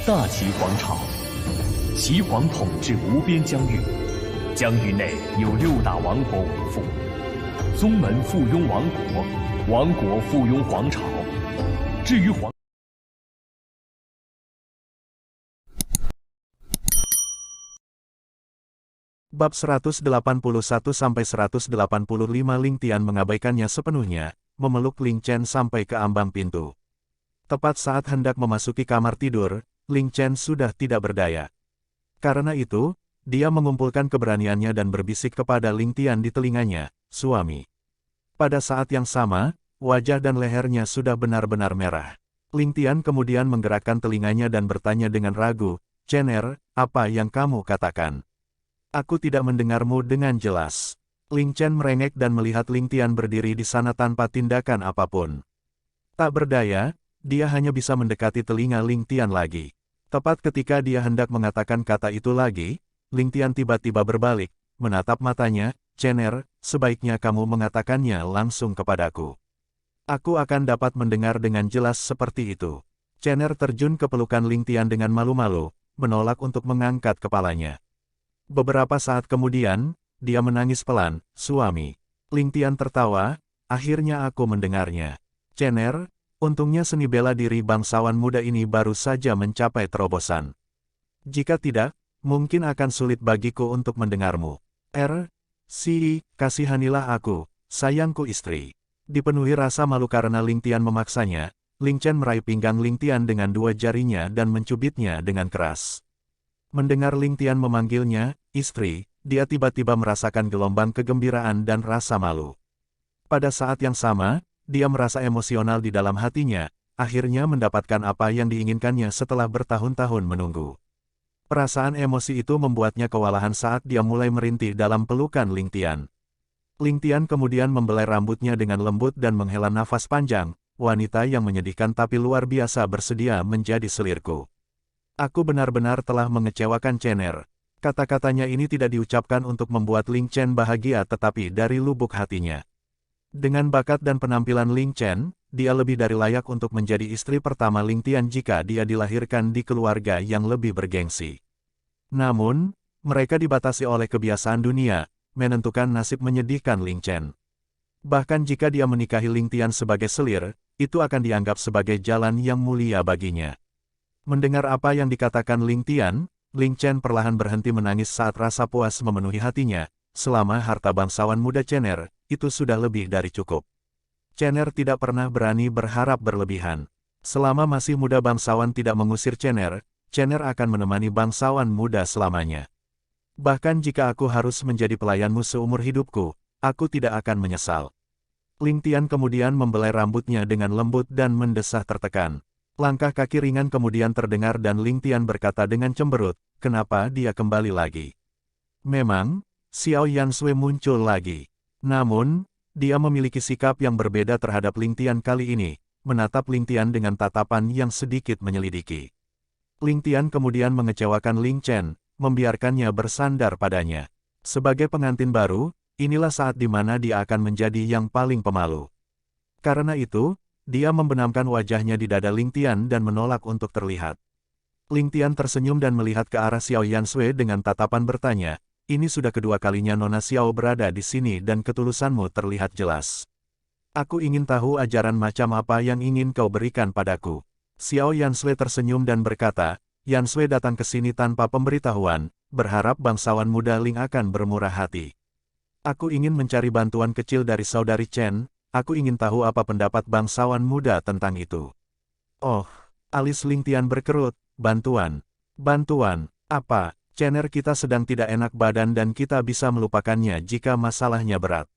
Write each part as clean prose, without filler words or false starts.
大齐皇朝，齐皇统治无边疆域，疆域内有6大王国为父，宗门附庸王国，王国附庸皇朝。至于皇。 Bab 181-185 Ling Tian mengabaikannya sepenuhnya, memeluk Ling Chen sampai ke ambang pintu. Tepat saat hendak memasuki kamar tidur, Ling Chen sudah tidak berdaya. Karena itu, dia mengumpulkan keberaniannya dan berbisik kepada Ling Tian di telinganya, "Suami." Pada saat yang sama, wajah dan lehernya sudah benar-benar merah. Ling Tian kemudian menggerakkan telinganya dan bertanya dengan ragu, "Chen Er, apa yang kamu katakan? Aku tidak mendengarmu dengan jelas." Ling Chen merengek dan melihat Ling Tian berdiri di sana tanpa tindakan apapun. Tak berdaya, dia hanya bisa mendekati telinga Ling Tian lagi. Tepat ketika dia hendak mengatakan kata itu lagi, Ling Tian tiba-tiba berbalik, menatap matanya, "Chen Er, sebaiknya kamu mengatakannya langsung kepadaku. Aku akan dapat mendengar dengan jelas seperti itu." Chen Er terjun ke pelukan Ling Tian dengan malu-malu, menolak untuk mengangkat kepalanya. Beberapa saat kemudian, dia menangis pelan, "Suami." Ling Tian tertawa, "Akhirnya aku mendengarnya. Chen Er, untungnya seni bela diri bangsawan muda ini baru saja mencapai terobosan. Jika tidak, mungkin akan sulit bagiku untuk mendengarmu. Kasihanilah aku, sayangku istri." Dipenuhi rasa malu karena Ling Tian memaksanya, Ling Chen meraih pinggang Ling Tian dengan 2 jarinya dan mencubitnya dengan keras. Mendengar Ling Tian memanggilnya, "Istri," dia tiba-tiba merasakan gelombang kegembiraan dan rasa malu. Pada saat yang sama, dia merasa emosional di dalam hatinya, akhirnya mendapatkan apa yang diinginkannya setelah bertahun-tahun menunggu. Perasaan emosi itu membuatnya kewalahan saat dia mulai merintih dalam pelukan Ling Tian. Ling Tian kemudian membelai rambutnya dengan lembut dan menghela nafas panjang, "Wanita yang menyedihkan tapi luar biasa bersedia menjadi selirku. Aku benar-benar telah mengecewakan Chen Er." Kata-katanya ini tidak diucapkan untuk membuat Ling Chen bahagia tetapi dari lubuk hatinya. Dengan bakat dan penampilan Ling Chen, dia lebih dari layak untuk menjadi istri pertama Ling Tian jika dia dilahirkan di keluarga yang lebih bergengsi. Namun, mereka dibatasi oleh kebiasaan dunia, menentukan nasib menyedihkan Ling Chen. Bahkan jika dia menikahi Ling Tian sebagai selir, itu akan dianggap sebagai jalan yang mulia baginya. Mendengar apa yang dikatakan Ling Tian, Ling Chen perlahan berhenti menangis saat rasa puas memenuhi hatinya. Selama harta bangsawan muda Chen Er, itu sudah lebih dari cukup. Chen Er tidak pernah berani berharap berlebihan. Selama masih muda bangsawan tidak mengusir Chen Er akan menemani bangsawan muda selamanya. "Bahkan jika aku harus menjadi pelayanmu seumur hidupku, aku tidak akan menyesal." Ling Tian kemudian membelai rambutnya dengan lembut dan mendesah tertekan. Langkah kaki ringan kemudian terdengar dan Ling Tian berkata dengan cemberut, "Kenapa dia kembali lagi?" Memang, Xiao Yansui muncul lagi. Namun, dia memiliki sikap yang berbeda terhadap Ling Tian kali ini, menatap Ling Tian dengan tatapan yang sedikit menyelidiki. Ling Tian kemudian mengecewakan Ling Chen, membiarkannya bersandar padanya. Sebagai pengantin baru, inilah saat di mana dia akan menjadi yang paling pemalu. Karena itu, dia membenamkan wajahnya di dada Ling Tian dan menolak untuk terlihat. Ling Tian tersenyum dan melihat ke arah Xiao Yansui dengan tatapan bertanya, "Ini sudah kedua kalinya Nona Xiao berada di sini dan ketulusanmu terlihat jelas. Aku ingin tahu ajaran macam apa yang ingin kau berikan padaku." Xiao Yansui tersenyum dan berkata, "Yansui datang ke sini tanpa pemberitahuan, berharap bangsawan muda Ling akan bermurah hati. Aku ingin mencari bantuan kecil dari saudari Chen. Aku ingin tahu apa pendapat bangsawan muda tentang itu." "Oh," alis Ling Tian berkerut, "bantuan. Bantuan, apa? Chen Er kita sedang tidak enak badan dan kita bisa melupakannya jika masalahnya berat."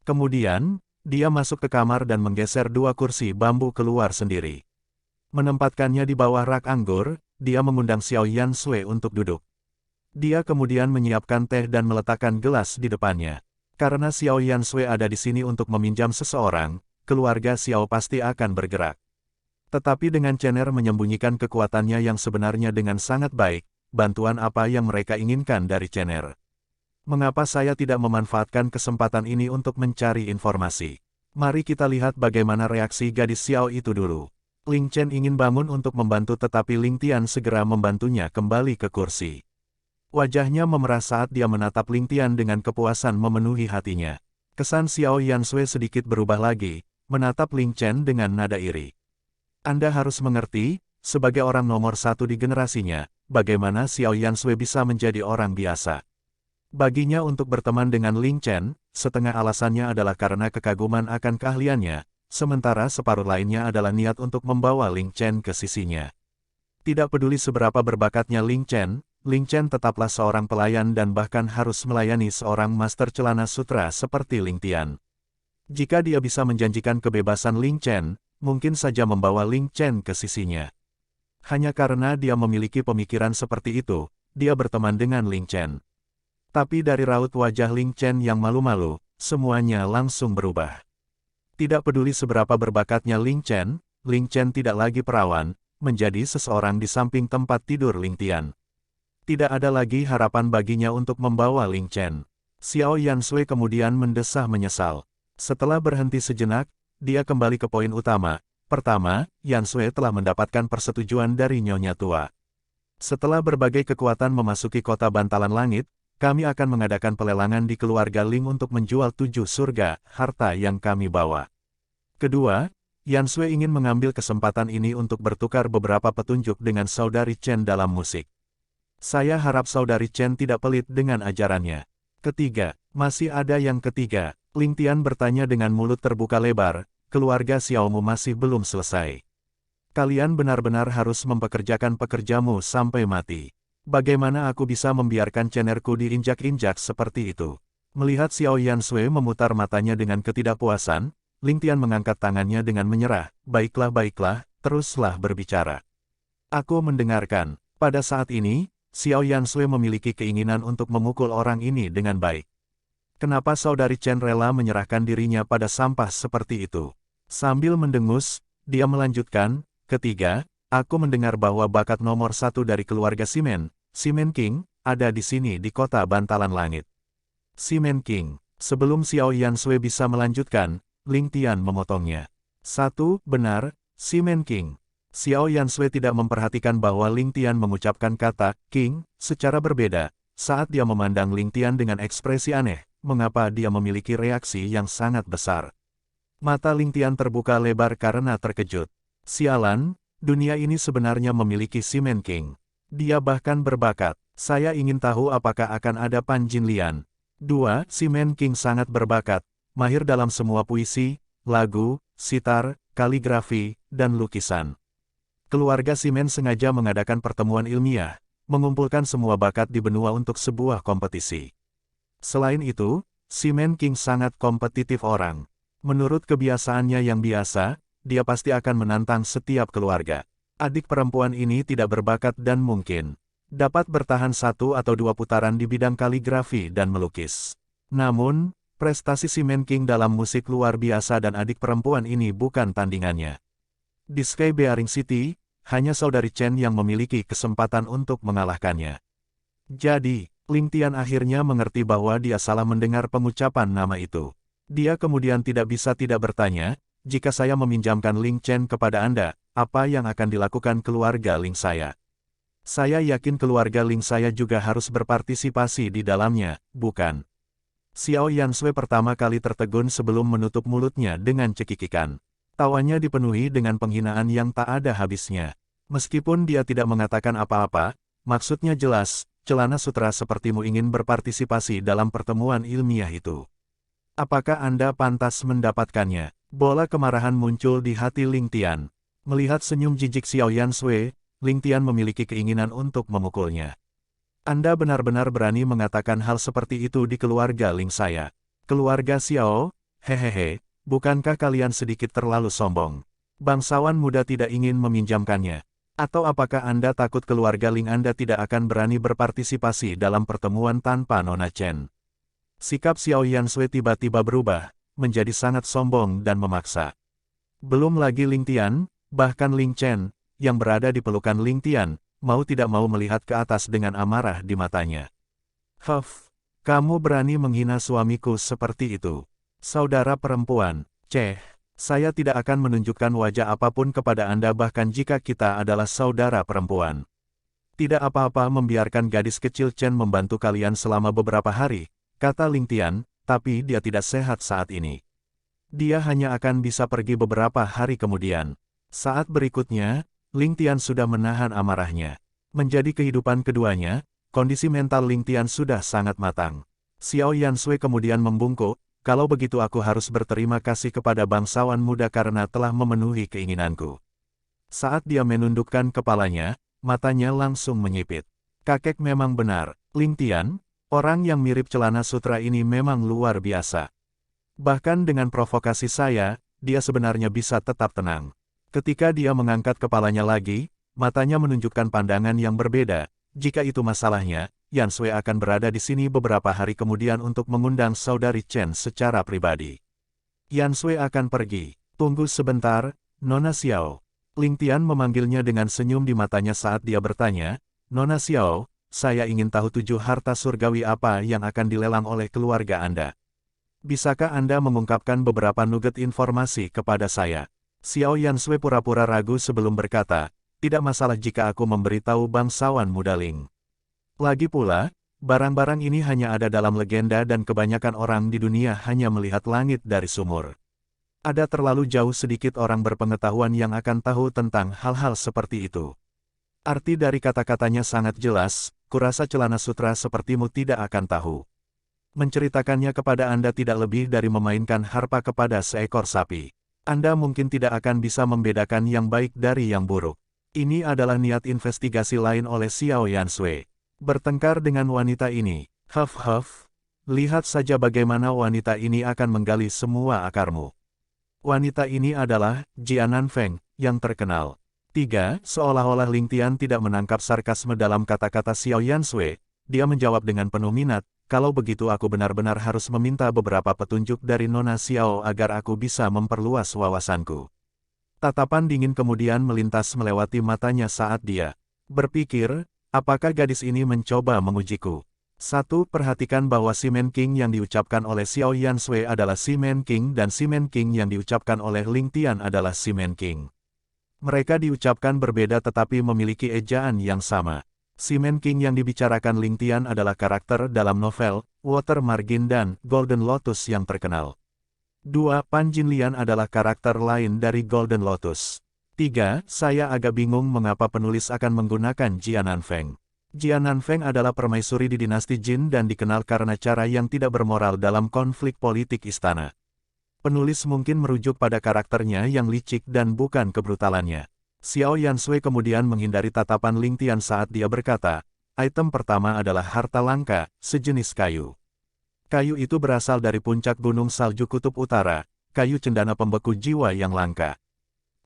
Kemudian, dia masuk ke kamar dan menggeser 2 kursi bambu keluar sendiri. Menempatkannya di bawah rak anggur, dia mengundang Xiao Yansui untuk duduk. Dia kemudian menyiapkan teh dan meletakkan gelas di depannya. Karena Xiao Yansui ada di sini untuk meminjam seseorang, keluarga Xiao pasti akan bergerak. Tetapi dengan Chen Er menyembunyikan kekuatannya yang sebenarnya dengan sangat baik, bantuan apa yang mereka inginkan dari Chen Er? Mengapa saya tidak memanfaatkan kesempatan ini untuk mencari informasi? Mari kita lihat bagaimana reaksi gadis Xiao itu dulu. Ling Chen ingin bangun untuk membantu tetapi Ling Tian segera membantunya kembali ke kursi. Wajahnya memerah saat dia menatap Ling Tian dengan kepuasan memenuhi hatinya. Kesan Xiao Yansui sedikit berubah lagi, menatap Ling Chen dengan nada iri. Anda harus mengerti, sebagai orang nomor satu di generasinya, bagaimana Xiao Yansui bisa menjadi orang biasa. Baginya untuk berteman dengan Ling Chen, setengah alasannya adalah karena kekaguman akan keahliannya, sementara separuh lainnya adalah niat untuk membawa Ling Chen ke sisinya. Tidak peduli seberapa berbakatnya Ling Chen tetaplah seorang pelayan dan bahkan harus melayani seorang master celana sutra seperti Ling Tian. Jika dia bisa menjanjikan kebebasan Ling Chen, mungkin saja membawa Ling Chen ke sisinya. Hanya karena dia memiliki pemikiran seperti itu, dia berteman dengan Ling Chen. Tapi dari raut wajah Ling Chen yang malu-malu, semuanya langsung berubah. Tidak peduli seberapa berbakatnya Ling Chen tidak lagi perawan, menjadi seseorang di samping tempat tidur Ling Tian. Tidak ada lagi harapan baginya untuk membawa Ling Chen. Xiao Yansui kemudian mendesah menyesal. Setelah berhenti sejenak, dia kembali ke poin utama. Pertama, Yansui telah mendapatkan persetujuan dari Nyonya Tua. Setelah berbagai kekuatan memasuki kota Bantalan Langit, kami akan mengadakan pelelangan di keluarga Ling untuk menjual 7 surga, harta yang kami bawa. Kedua, Yansui ingin mengambil kesempatan ini untuk bertukar beberapa petunjuk dengan saudari Chen dalam musik. Saya harap saudari Chen tidak pelit dengan ajarannya. Ketiga, masih ada yang ketiga, Ling Tian bertanya dengan mulut terbuka lebar, keluarga Xiaomu masih belum selesai. Kalian benar-benar harus mempekerjakan pekerjamu sampai mati. Bagaimana aku bisa membiarkan cenerku diinjak-injak seperti itu? Melihat Xiao Yansui memutar matanya dengan ketidakpuasan, Ling Tian mengangkat tangannya dengan menyerah. Baiklah, teruslah berbicara. Aku mendengarkan. Pada saat ini, Xiao Yansui memiliki keinginan untuk memukul orang ini dengan baik. Kenapa saudari Chen rela menyerahkan dirinya pada sampah seperti itu? Sambil mendengus, dia melanjutkan, ketiga, aku mendengar bahwa bakat nomor satu dari keluarga Ximen King, ada di sini di kota Bantalan Langit. Ximen King. Sebelum Xiao Yansui bisa melanjutkan, Ling Tian memotongnya. Satu, benar, Ximen King. Xiao Yansui tidak memperhatikan bahwa Ling Tian mengucapkan kata King secara berbeda. Saat dia memandang Ling Tian dengan ekspresi aneh, mengapa dia memiliki reaksi yang sangat besar. Mata Ling Tian terbuka lebar karena terkejut. Sialan, dunia ini sebenarnya memiliki Ximen King. Dia bahkan berbakat. Saya ingin tahu apakah akan ada Pan Jinlian. 2. Ximen King sangat berbakat, mahir dalam semua puisi, lagu, sitar, kaligrafi, dan lukisan. Keluarga Ximen sengaja mengadakan pertemuan ilmiah, mengumpulkan semua bakat di benua untuk sebuah kompetisi. Selain itu, Ximen King sangat kompetitif orang. Menurut kebiasaannya yang biasa, dia pasti akan menantang setiap keluarga. Adik perempuan ini tidak berbakat dan mungkin dapat bertahan 1 atau 2 putaran di bidang kaligrafi dan melukis. Namun, prestasi Ximen King dalam musik luar biasa dan adik perempuan ini bukan tandingannya. Di Sky Bearing City, hanya saudari Chen yang memiliki kesempatan untuk mengalahkannya. Jadi, Ling Tian akhirnya mengerti bahwa dia salah mendengar pengucapan nama itu. Dia kemudian tidak bisa tidak bertanya, jika saya meminjamkan Ling Chen kepada Anda, apa yang akan dilakukan keluarga Ling saya? Saya yakin keluarga Ling saya juga harus berpartisipasi di dalamnya, bukan? Xiao Yansui pertama kali tertegun sebelum menutup mulutnya dengan cekikikan. Tawanya dipenuhi dengan penghinaan yang tak ada habisnya. Meskipun dia tidak mengatakan apa-apa, maksudnya jelas, celana sutra sepertimu ingin berpartisipasi dalam pertemuan ilmiah itu. Apakah Anda pantas mendapatkannya? Bola kemarahan muncul di hati Ling Tian. Melihat senyum jijik Xiao Yansui, Ling Tian memiliki keinginan untuk memukulnya. Anda benar-benar berani mengatakan hal seperti itu di keluarga Ling saya. Keluarga Xiao, hehehe, bukankah kalian sedikit terlalu sombong? Bangsawan muda tidak ingin meminjamkannya. Atau apakah Anda takut keluarga Ling Anda tidak akan berani berpartisipasi dalam pertemuan tanpa Nona Chen? Sikap Xiao Yansui tiba-tiba berubah, menjadi sangat sombong dan memaksa. Belum lagi Ling Tian, bahkan Ling Chen, yang berada di pelukan Ling Tian, mau tidak mau melihat ke atas dengan amarah di matanya. Huff, kamu berani menghina suamiku seperti itu. Saudara perempuan, ceh, Saya tidak akan menunjukkan wajah apapun kepada Anda bahkan jika kita adalah saudara perempuan. Tidak apa-apa membiarkan gadis kecil Chen membantu kalian selama beberapa hari, kata Ling Tian, tapi dia tidak sehat saat ini. Dia hanya akan bisa pergi beberapa hari kemudian. Saat berikutnya, Ling Tian sudah menahan amarahnya. Menjadi kehidupan keduanya, kondisi mental Ling Tian sudah sangat matang. Xiao Yansui kemudian membungkuk, kalau begitu aku harus berterima kasih kepada bangsawan muda karena telah memenuhi keinginanku. Saat dia menundukkan kepalanya, matanya langsung menyipit. Kakek memang benar, Ling Tian, orang yang mirip celana sutra ini memang luar biasa. Bahkan dengan provokasi saya, dia sebenarnya bisa tetap tenang. Ketika dia mengangkat kepalanya lagi, matanya menunjukkan pandangan yang berbeda. Jika itu masalahnya, Yansui akan berada di sini beberapa hari kemudian untuk mengundang saudari Chen secara pribadi. Yansui akan pergi. Tunggu sebentar, Nona Xiao. Ling Tian memanggilnya dengan senyum di matanya saat dia bertanya, Nona Xiao, saya ingin tahu 7 harta surgawi apa yang akan dilelang oleh keluarga Anda. Bisakah Anda mengungkapkan beberapa nugget informasi kepada saya? Xiao Yansui pura-pura ragu sebelum berkata, tidak masalah jika aku memberitahu bangsawan muda Ling. Lagi pula, barang-barang ini hanya ada dalam legenda dan kebanyakan orang di dunia hanya melihat langit dari sumur. Ada terlalu jauh sedikit orang berpengetahuan yang akan tahu tentang hal-hal seperti itu. Arti dari kata-katanya sangat jelas, kurasa celana sutra sepertimu tidak akan tahu. Menceritakannya kepada Anda tidak lebih dari memainkan harpa kepada seekor sapi. Anda mungkin tidak akan bisa membedakan yang baik dari yang buruk. Ini adalah niat investigasi lain oleh Xiao Yansui. Bertengkar dengan wanita ini, huff, lihat saja bagaimana wanita ini akan menggali semua akarmu. Wanita ini adalah Jianan Feng, yang terkenal. 3. Seolah-olah Ling Tian tidak menangkap sarkasme dalam kata-kata Xiao Yansui, dia menjawab dengan penuh minat, kalau begitu aku benar-benar harus meminta beberapa petunjuk dari Nona Xiao agar aku bisa memperluas wawasanku. Tatapan dingin kemudian melintas melewati matanya saat dia berpikir, apakah gadis ini mencoba mengujiku? 1. Perhatikan bahwa Simen King yang diucapkan oleh Xiao Yansui adalah Simen King dan Simen King yang diucapkan oleh Ling Tian adalah Simen King. Mereka diucapkan berbeda tetapi memiliki ejaan yang sama. Simen King yang dibicarakan Ling Tian adalah karakter dalam novel Water Margin dan Golden Lotus yang terkenal. 2. Pan Jinlian adalah karakter lain dari Golden Lotus. 3. Saya agak bingung mengapa penulis akan menggunakan Jianan Feng. Jianan Feng adalah permaisuri di dinasti Jin dan dikenal karena cara yang tidak bermoral dalam konflik politik istana. Penulis mungkin merujuk pada karakternya yang licik dan bukan kebrutalannya. Xiao Yansui kemudian menghindari tatapan Ling Tian saat dia berkata, item pertama adalah harta langka, sejenis kayu. Kayu itu berasal dari puncak gunung salju kutub utara, kayu cendana pembeku jiwa yang langka.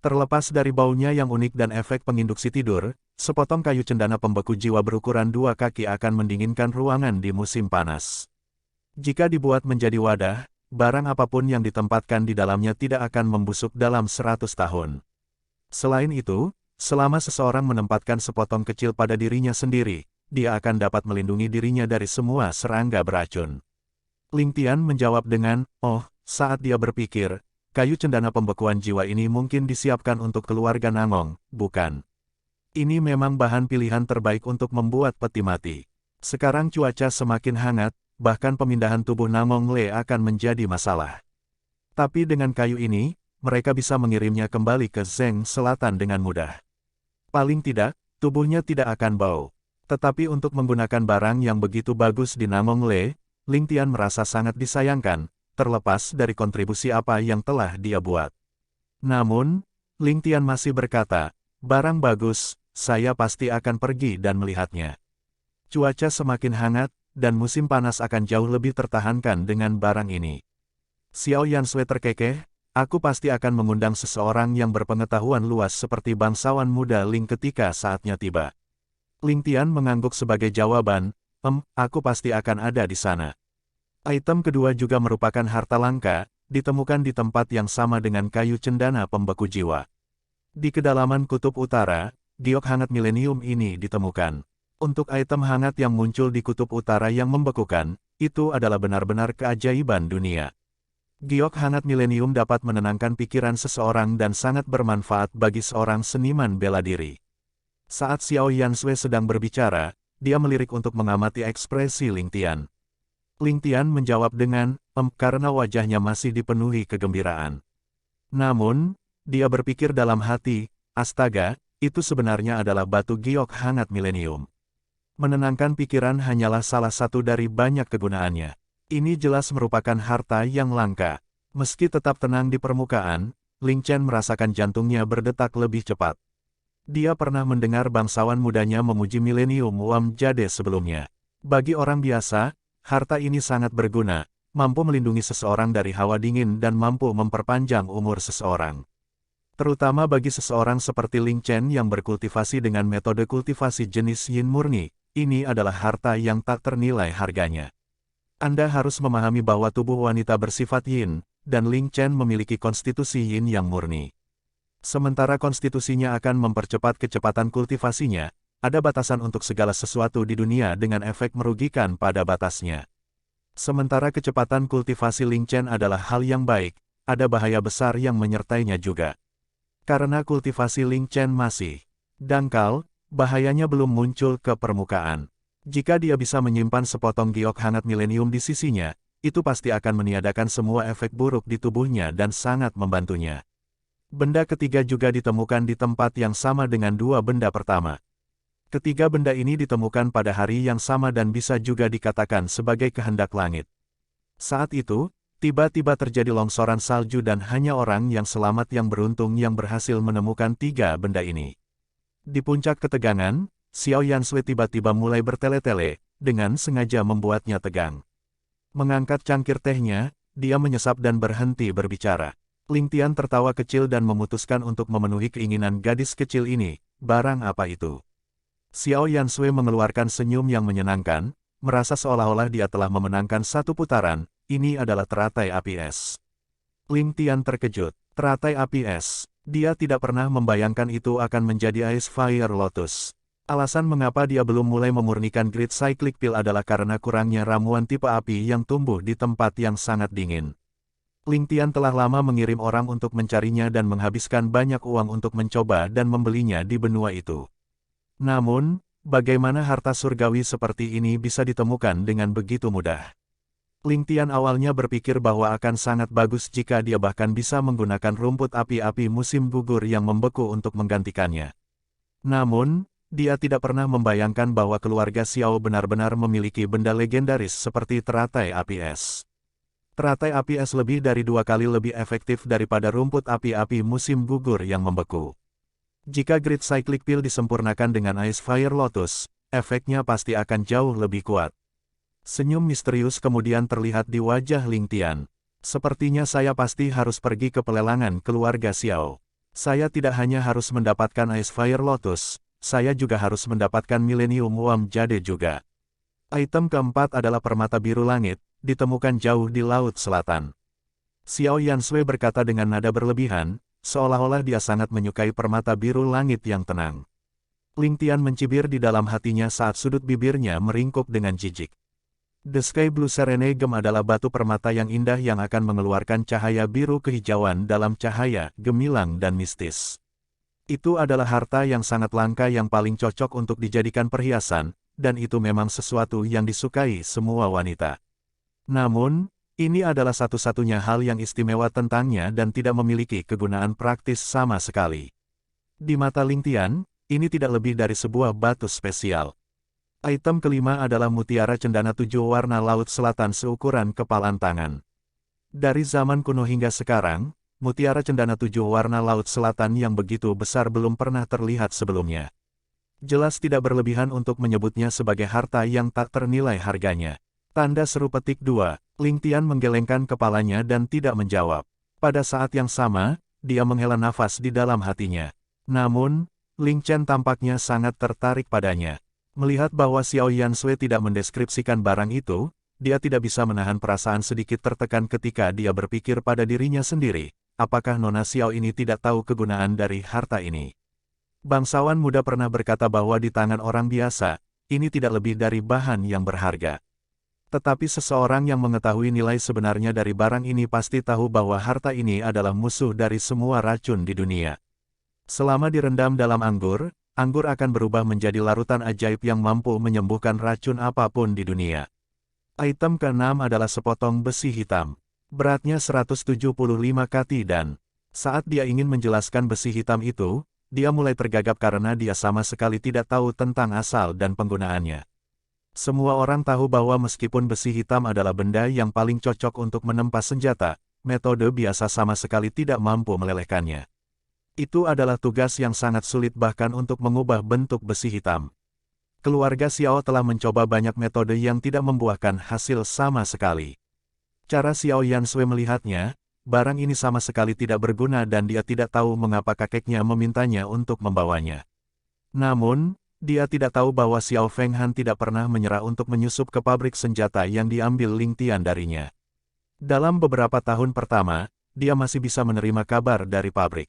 Terlepas dari baunya yang unik dan efek penginduksi tidur, sepotong kayu cendana pembeku jiwa berukuran 2 kaki akan mendinginkan ruangan di musim panas. Jika dibuat menjadi wadah, barang apapun yang ditempatkan di dalamnya tidak akan membusuk dalam 100 tahun. Selain itu, selama seseorang menempatkan sepotong kecil pada dirinya sendiri, dia akan dapat melindungi dirinya dari semua serangga beracun. Ling Tian menjawab dengan, oh, saat dia berpikir, kayu cendana pembekuan jiwa ini mungkin disiapkan untuk keluarga Nangong, bukan? Ini memang bahan pilihan terbaik untuk membuat peti mati. Sekarang cuaca semakin hangat, bahkan pemindahan tubuh Nangong Le akan menjadi masalah. Tapi dengan kayu ini, mereka bisa mengirimnya kembali ke Zheng Selatan dengan mudah. Paling tidak, tubuhnya tidak akan bau. Tetapi untuk menggunakan barang yang begitu bagus di Nangong Le, Ling Tian merasa sangat disayangkan, terlepas dari kontribusi apa yang telah dia buat. Namun, Ling Tian masih berkata, barang bagus, saya pasti akan pergi dan melihatnya. Cuaca semakin hangat, dan musim panas akan jauh lebih tertahankan dengan barang ini. Xiao Yansui terkekeh, aku pasti akan mengundang seseorang yang berpengetahuan luas seperti bangsawan muda Ling ketika saatnya tiba. Ling Tian mengangguk sebagai jawaban, aku pasti akan ada di sana. Item kedua juga merupakan harta langka, ditemukan di tempat yang sama dengan kayu cendana pembeku jiwa. Di kedalaman kutub utara, giok hangat milenium ini ditemukan. Untuk item hangat yang muncul di kutub utara yang membekukan, itu adalah benar-benar keajaiban dunia. Giok hangat milenium dapat menenangkan pikiran seseorang dan sangat bermanfaat bagi seorang seniman bela diri. Saat Xiao Yansui sedang berbicara, dia melirik untuk mengamati ekspresi Ling Tian. Ling Tian menjawab dengan, karena wajahnya masih dipenuhi kegembiraan. Namun, dia berpikir dalam hati, astaga, itu sebenarnya adalah batu giok hangat milenium. Menenangkan pikiran hanyalah salah satu dari banyak kegunaannya. Ini jelas merupakan harta yang langka. Meski tetap tenang di permukaan, Ling Chen merasakan jantungnya berdetak lebih cepat. Dia pernah mendengar bangsawan mudanya memuji milenium Wam Jade sebelumnya. Bagi orang biasa, harta ini sangat berguna, mampu melindungi seseorang dari hawa dingin dan mampu memperpanjang umur seseorang. Terutama bagi seseorang seperti Ling Chen yang berkultivasi dengan metode kultivasi jenis Yin murni, ini adalah harta yang tak ternilai harganya. Anda harus memahami bahwa tubuh wanita bersifat yin, dan Ling Chen memiliki konstitusi yin yang murni. Sementara konstitusinya akan mempercepat kecepatan kultivasinya, ada batasan untuk segala sesuatu di dunia dengan efek merugikan pada batasnya. Sementara kecepatan kultivasi Ling Chen adalah hal yang baik, ada bahaya besar yang menyertainya juga. Karena kultivasi Ling Chen masih dangkal, bahayanya belum muncul ke permukaan. Jika dia bisa menyimpan sepotong giok hangat milenium di sisinya, itu pasti akan meniadakan semua efek buruk di tubuhnya dan sangat membantunya. Benda ketiga juga ditemukan di tempat yang sama dengan dua benda pertama. Ketiga benda ini ditemukan pada hari yang sama dan bisa juga dikatakan sebagai kehendak langit. Saat itu, tiba-tiba terjadi longsoran salju dan hanya orang yang selamat yang beruntung yang berhasil menemukan tiga benda ini. Di puncak ketegangan, Xiao Yansui tiba-tiba mulai bertele-tele, dengan sengaja membuatnya tegang. Mengangkat cangkir tehnya, dia menyesap dan berhenti berbicara. Ling Tian tertawa kecil dan memutuskan untuk memenuhi keinginan gadis kecil ini, barang apa itu. Xiao Yansui mengeluarkan senyum yang menyenangkan, merasa seolah-olah dia telah memenangkan satu putaran, ini adalah teratai api es. Ling Tian terkejut, teratai api es, dia tidak pernah membayangkan itu akan menjadi Ice Fire Lotus. Alasan mengapa dia belum mulai memurnikan Great Cyclic Pill adalah karena kurangnya ramuan tipe api yang tumbuh di tempat yang sangat dingin. Ling Tian telah lama mengirim orang untuk mencarinya dan menghabiskan banyak uang untuk mencoba dan membelinya di benua itu. Namun, bagaimana harta surgawi seperti ini bisa ditemukan dengan begitu mudah? Ling Tian awalnya berpikir bahwa akan sangat bagus jika dia bahkan bisa menggunakan rumput api-api musim gugur yang membeku untuk menggantikannya. Namun, dia tidak pernah membayangkan bahwa keluarga Xiao benar-benar memiliki benda legendaris seperti teratai api es. Teratai api es lebih dari 2 kali lebih efektif daripada rumput api-api musim gugur yang membeku. Jika Great Cyclic Pill disempurnakan dengan Ice Fire Lotus, efeknya pasti akan jauh lebih kuat. Senyum misterius kemudian terlihat di wajah Ling Tian. Sepertinya saya pasti harus pergi ke pelelangan keluarga Xiao. Saya tidak hanya harus mendapatkan Ice Fire Lotus, saya juga harus mendapatkan Millennium Wam Jade juga. Item keempat adalah permata biru langit, ditemukan jauh di Laut Selatan. Xiao Yansui berkata dengan nada berlebihan, seolah-olah dia sangat menyukai permata biru langit yang tenang. Ling Tian mencibir di dalam hatinya saat sudut bibirnya meringkuk dengan jijik. The Sky Blue Serene Gem adalah batu permata yang indah yang akan mengeluarkan cahaya biru kehijauan dalam cahaya, gemilang dan mistis. Itu adalah harta yang sangat langka yang paling cocok untuk dijadikan perhiasan, dan itu memang sesuatu yang disukai semua wanita. Namun, ini adalah satu-satunya hal yang istimewa tentangnya dan tidak memiliki kegunaan praktis sama sekali. Di mata Ling Tian, ini tidak lebih dari sebuah batu spesial. Item kelima adalah mutiara cendana 7 warna Laut Selatan seukuran kepalan tangan. Dari zaman kuno hingga sekarang, mutiara cendana 7 warna Laut Selatan yang begitu besar belum pernah terlihat sebelumnya. Jelas tidak berlebihan untuk menyebutnya sebagai harta yang tak ternilai harganya. Tanda seru petik 2, Ling Tian menggelengkan kepalanya dan tidak menjawab. Pada saat yang sama, dia menghela nafas di dalam hatinya. Namun, Ling Chen tampaknya sangat tertarik padanya. Melihat bahwa Xiao Yansui tidak mendeskripsikan barang itu, dia tidak bisa menahan perasaan sedikit tertekan ketika dia berpikir pada dirinya sendiri. Apakah Nona Xiao ini tidak tahu kegunaan dari harta ini? Bangsawan muda pernah berkata bahwa di tangan orang biasa, ini tidak lebih dari bahan yang berharga. Tetapi seseorang yang mengetahui nilai sebenarnya dari barang ini pasti tahu bahwa harta ini adalah musuh dari semua racun di dunia. Selama direndam dalam anggur, anggur akan berubah menjadi larutan ajaib yang mampu menyembuhkan racun apapun di dunia. Item ke-6 adalah sepotong besi hitam. Beratnya 175 kT dan saat dia ingin menjelaskan besi hitam itu, dia mulai tergagap karena dia sama sekali tidak tahu tentang asal dan penggunaannya. Semua orang tahu bahwa meskipun besi hitam adalah benda yang paling cocok untuk menempa senjata, metode biasa sama sekali tidak mampu melelehkannya. Itu adalah tugas yang sangat sulit bahkan untuk mengubah bentuk besi hitam. Keluarga Xiao telah mencoba banyak metode yang tidak membuahkan hasil sama sekali. Cara Xiao Yansui melihatnya, barang ini sama sekali tidak berguna dan dia tidak tahu mengapa kakeknya memintanya untuk membawanya. Namun, dia tidak tahu bahwa Xiao Fenghan tidak pernah menyerah untuk menyusup ke pabrik senjata yang diambil Ling Tian darinya. Dalam beberapa tahun pertama, dia masih bisa menerima kabar dari pabrik.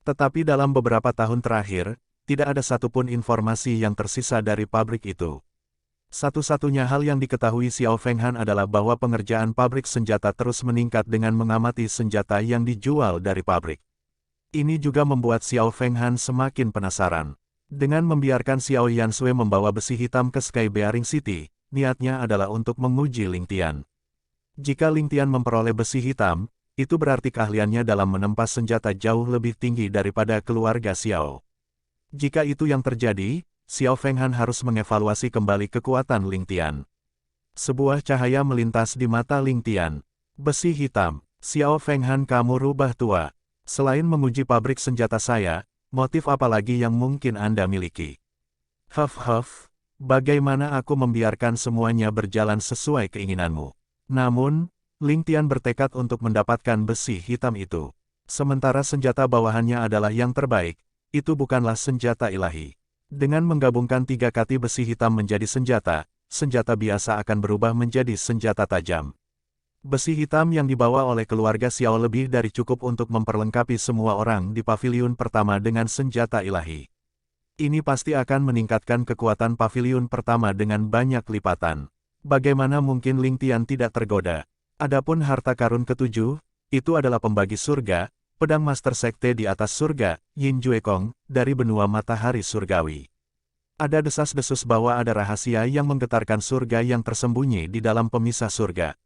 Tetapi dalam beberapa tahun terakhir, tidak ada satupun informasi yang tersisa dari pabrik itu. Satu-satunya hal yang diketahui Xiao Fenghan adalah bahwa pengerjaan pabrik senjata terus meningkat dengan mengamati senjata yang dijual dari pabrik. Ini juga membuat Xiao Fenghan semakin penasaran. Dengan membiarkan Xiao Yansui membawa besi hitam ke Sky Bearing City, niatnya adalah untuk menguji Ling Tian. Jika Ling Tian memperoleh besi hitam, itu berarti keahliannya dalam menempa senjata jauh lebih tinggi daripada keluarga Xiao. Jika itu yang terjadi, Xiao Fenghan harus mengevaluasi kembali kekuatan Ling Tian. Sebuah cahaya melintas di mata Ling Tian. Besi hitam, Xiao Fenghan, kamu rubah tua. Selain menguji pabrik senjata saya, motif apa lagi yang mungkin Anda miliki? Huff, bagaimana aku membiarkan semuanya berjalan sesuai keinginanmu? Namun, Ling Tian bertekad untuk mendapatkan besi hitam itu. Sementara senjata bawahannya adalah yang terbaik, itu bukanlah senjata ilahi. Dengan menggabungkan 3 kati besi hitam menjadi senjata, senjata biasa akan berubah menjadi senjata tajam. Besi hitam yang dibawa oleh keluarga Xiao lebih dari cukup untuk memperlengkapi semua orang di paviliun pertama dengan senjata ilahi. Ini pasti akan meningkatkan kekuatan paviliun pertama dengan banyak lipatan. Bagaimana mungkin Ling Tian tidak tergoda? Adapun harta karun ke-7, itu adalah pembagi surga, pedang Master Sekte di atas surga, Yin Juekong, dari benua matahari surgawi. Ada desas-desus bahwa ada rahasia yang menggetarkan surga yang tersembunyi di dalam pemisah surga.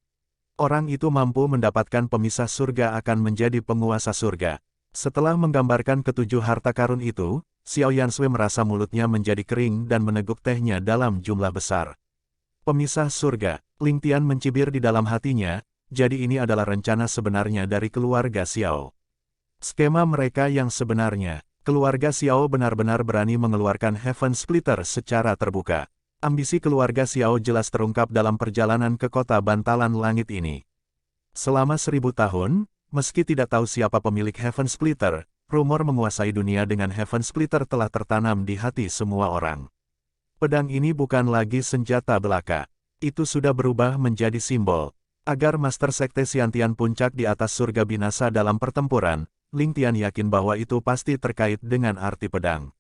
Orang itu mampu mendapatkan pemisah surga akan menjadi penguasa surga. Setelah menggambarkan ke-7 harta karun itu, Xiao Yansui merasa mulutnya menjadi kering dan meneguk tehnya dalam jumlah besar. Pemisah surga, Ling Tian mencibir di dalam hatinya, jadi ini adalah rencana sebenarnya dari keluarga Xiao. Skema mereka yang sebenarnya, keluarga Xiao benar-benar berani mengeluarkan Heaven Splitter secara terbuka. Ambisi keluarga Xiao jelas terungkap dalam perjalanan ke kota bantalan langit ini. Selama 1000 tahun, meski tidak tahu siapa pemilik Heaven Splitter, rumor menguasai dunia dengan Heaven Splitter telah tertanam di hati semua orang. Pedang ini bukan lagi senjata belaka. Itu sudah berubah menjadi simbol. Agar Master Sekte Xiantian puncak di atas surga binasa dalam pertempuran, Ling Tian yakin bahwa itu pasti terkait dengan arti pedang.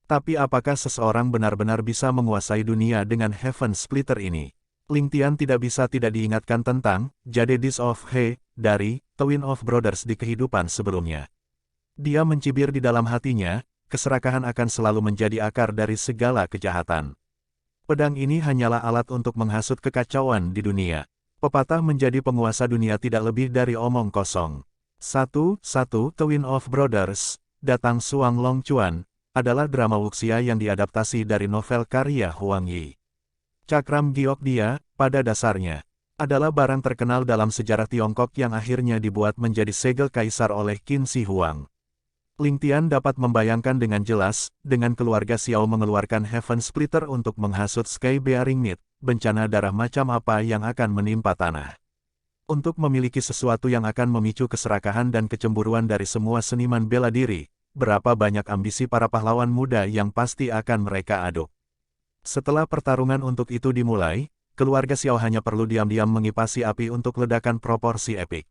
Tapi apakah seseorang benar-benar bisa menguasai dunia dengan Heaven Splitter ini? Ling Tian tidak bisa tidak diingatkan tentang Jadedis of He, dari Twin of Brothers di kehidupan sebelumnya. Dia mencibir di dalam hatinya, keserakahan akan selalu menjadi akar dari segala kejahatan. Pedang ini hanyalah alat untuk menghasut kekacauan di dunia. Pepatah menjadi penguasa dunia tidak lebih dari omong kosong. 1. Twin of Brothers, Datang Suang Long Chuan, adalah drama wuxia yang diadaptasi dari novel karya Huang Yi. Cakram giok dia, pada dasarnya, adalah barang terkenal dalam sejarah Tiongkok yang akhirnya dibuat menjadi segel kaisar oleh Qin Shi Huang. Ling Tian dapat membayangkan dengan jelas, dengan keluarga Xiao mengeluarkan Heaven Splitter untuk menghasut Sky Bearing Myth, bencana darah macam apa yang akan menimpa tanah. Untuk memiliki sesuatu yang akan memicu keserakahan dan kecemburuan dari semua seniman bela diri, berapa banyak ambisi para pahlawan muda yang pasti akan mereka aduk. Setelah pertarungan untuk itu dimulai, keluarga Xiao hanya perlu diam-diam mengipasi api untuk ledakan proporsi epik.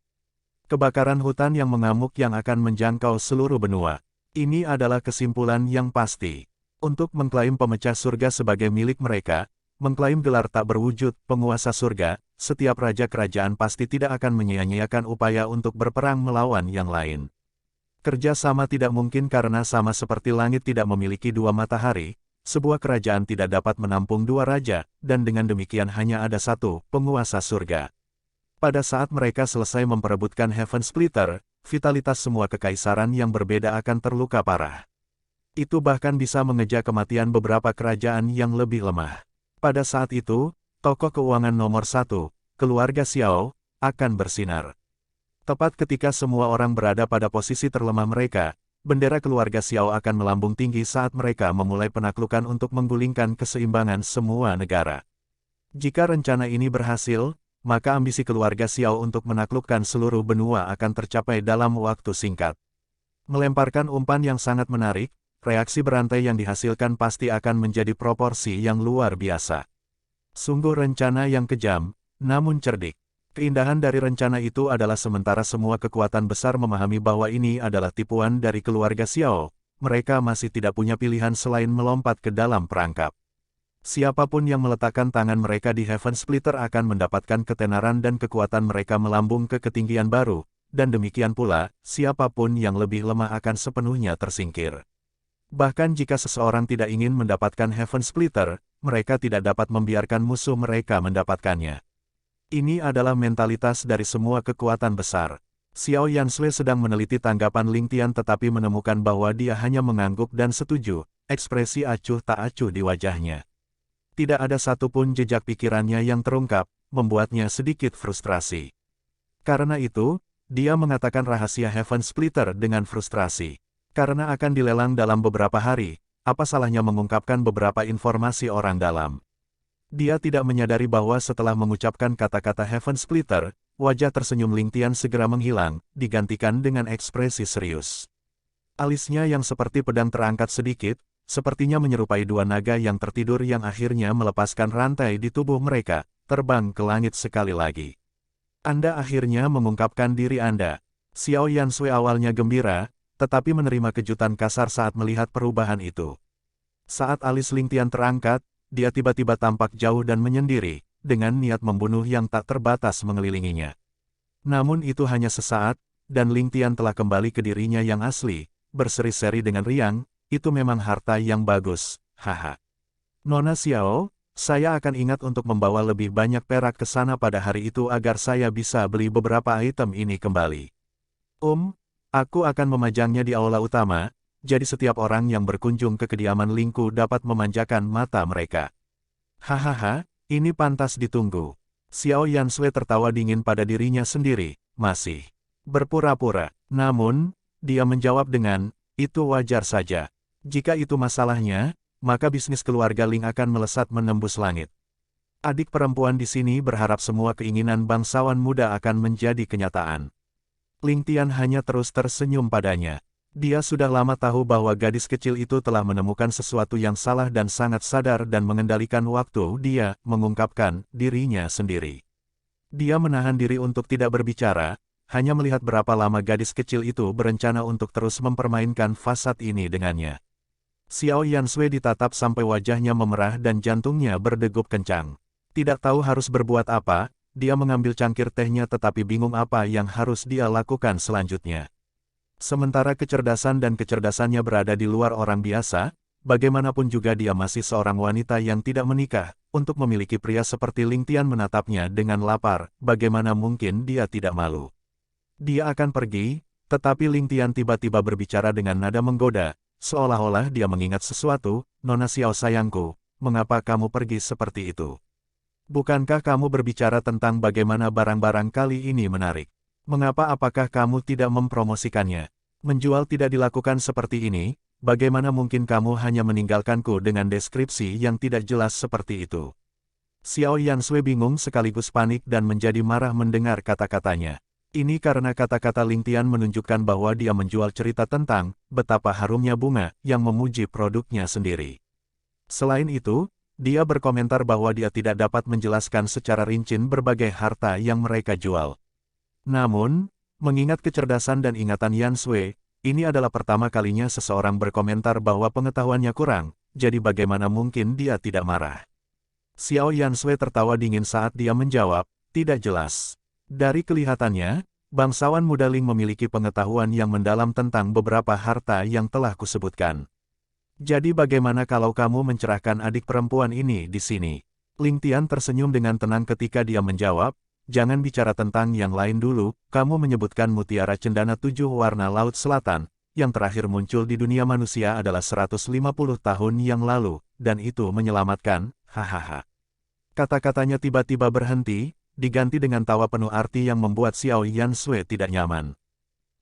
Kebakaran hutan yang mengamuk yang akan menjangkau seluruh benua. Ini adalah kesimpulan yang pasti. Untuk mengklaim pemecah surga sebagai milik mereka, Mengklaim gelar tak berwujud penguasa surga, setiap raja kerajaan pasti tidak akan menyia-nyiakan upaya untuk berperang melawan yang lain. Kerja sama tidak mungkin karena sama seperti langit tidak memiliki dua matahari, sebuah kerajaan tidak dapat menampung dua raja, dan dengan demikian hanya ada satu penguasa surga. Pada saat mereka selesai memperebutkan Heaven Splitter, vitalitas semua kekaisaran yang berbeda akan terluka parah. Itu bahkan bisa mengejar kematian beberapa kerajaan yang lebih lemah. Pada saat itu, tokoh keuangan nomor 1, keluarga Xiao, akan bersinar. Tepat ketika semua orang berada pada posisi terlemah mereka, bendera keluarga Xiao akan melambung tinggi saat mereka memulai penaklukan untuk menggulingkan keseimbangan semua negara. Jika rencana ini berhasil, maka ambisi keluarga Xiao untuk menaklukkan seluruh benua akan tercapai dalam waktu singkat. Melemparkan umpan yang sangat menarik, reaksi berantai yang dihasilkan pasti akan menjadi proporsi yang luar biasa. Sungguh rencana yang kejam, namun cerdik. Keindahan dari rencana itu adalah sementara semua kekuatan besar memahami bahwa ini adalah tipuan dari keluarga Xiao, mereka masih tidak punya pilihan selain melompat ke dalam perangkap. Siapapun yang meletakkan tangan mereka di Heaven Splitter akan mendapatkan ketenaran dan kekuatan mereka melambung ke ketinggian baru, dan demikian pula, siapapun yang lebih lemah akan sepenuhnya tersingkir. Bahkan jika seseorang tidak ingin mendapatkan Heaven Splitter, mereka tidak dapat membiarkan musuh mereka mendapatkannya. Ini adalah mentalitas dari semua kekuatan besar. Xiao Yansui sedang meneliti tanggapan Ling Tian tetapi menemukan bahwa dia hanya mengangguk dan setuju, ekspresi acuh tak acuh di wajahnya. Tidak ada satupun jejak pikirannya yang terungkap, membuatnya sedikit frustrasi. Karena itu, dia mengatakan rahasia Heaven Splitter dengan frustrasi. Karena akan dilelang dalam beberapa hari, apa salahnya mengungkapkan beberapa informasi orang dalam. Dia tidak menyadari bahwa setelah mengucapkan kata-kata Heaven Splitter, wajah tersenyum Ling Tian segera menghilang, digantikan dengan ekspresi serius. Alisnya yang seperti pedang terangkat sedikit, sepertinya menyerupai dua naga yang tertidur yang akhirnya melepaskan rantai di tubuh mereka, terbang ke langit sekali lagi. Anda akhirnya mengungkapkan diri Anda. Xiao Yansui awalnya gembira, tetapi menerima kejutan kasar saat melihat perubahan itu. Saat alis Ling Tian terangkat, dia tiba-tiba tampak jauh dan menyendiri, dengan niat membunuh yang tak terbatas mengelilinginya. Namun itu hanya sesaat, dan Ling Tian telah kembali ke dirinya yang asli, berseri-seri dengan riang, itu memang harta yang bagus, haha. Nona Xiao, saya akan ingat untuk membawa lebih banyak perak ke sana pada hari itu agar saya bisa beli beberapa item ini kembali. Aku akan memajangnya di aula utama, jadi setiap orang yang berkunjung ke kediaman Lingku dapat memanjakan mata mereka. Hahaha, ini pantas ditunggu. Xiao Yansui tertawa dingin pada dirinya sendiri, masih berpura-pura. Namun, dia menjawab dengan, itu wajar saja. Jika itu masalahnya, maka bisnis keluarga Ling akan melesat menembus langit. Adik perempuan di sini berharap semua keinginan bangsawan muda akan menjadi kenyataan. Ling Tian hanya terus tersenyum padanya. Dia sudah lama tahu bahwa gadis kecil itu telah menemukan sesuatu yang salah dan sangat sadar dan mengendalikan waktu dia mengungkapkan dirinya sendiri. Dia menahan diri untuk tidak berbicara, hanya melihat berapa lama gadis kecil itu berencana untuk terus mempermainkan fasad ini dengannya. Xiao Yansui ditatap sampai wajahnya memerah dan jantungnya berdegup kencang. Tidak tahu harus berbuat apa, dia mengambil cangkir tehnya tetapi bingung apa yang harus dia lakukan selanjutnya. Sementara kecerdasan dan kecerdasannya berada di luar orang biasa, bagaimanapun juga dia masih seorang wanita yang tidak menikah, untuk memiliki pria seperti Ling Tian menatapnya dengan lapar, bagaimana mungkin dia tidak malu. Dia akan pergi, tetapi Ling Tian tiba-tiba berbicara dengan nada menggoda, seolah-olah dia mengingat sesuatu, Nona Xiao sayangku, mengapa kamu pergi seperti itu? Bukankah kamu berbicara tentang bagaimana barang-barang kali ini menarik? Mengapa apakah kamu tidak mempromosikannya? Menjual tidak dilakukan seperti ini, bagaimana mungkin kamu hanya meninggalkanku dengan deskripsi yang tidak jelas seperti itu? Xiao Yansui bingung sekaligus panik dan menjadi marah mendengar kata-katanya. Ini karena kata-kata Ling Tian menunjukkan bahwa dia menjual cerita tentang betapa harumnya bunga yang memuji produknya sendiri. Selain itu, dia berkomentar bahwa dia tidak dapat menjelaskan secara rinci berbagai harta yang mereka jual. Namun, mengingat kecerdasan dan ingatan Yansui, ini adalah pertama kalinya seseorang berkomentar bahwa pengetahuannya kurang, jadi bagaimana mungkin dia tidak marah. Xiao Yansui tertawa dingin saat dia menjawab, tidak jelas. Dari kelihatannya, bangsawan muda Ling memiliki pengetahuan yang mendalam tentang beberapa harta yang telah kusebutkan. Jadi bagaimana kalau kamu mencerahkan adik perempuan ini di sini? Ling Tian tersenyum dengan tenang ketika dia menjawab, jangan bicara tentang yang lain dulu, kamu menyebutkan mutiara cendana 7 warna Laut Selatan, yang terakhir muncul di dunia manusia adalah 150 tahun yang lalu, dan itu menyelamatkan, hahaha. Kata-katanya tiba-tiba berhenti, diganti dengan tawa penuh arti yang membuat Xiao Yansui tidak nyaman.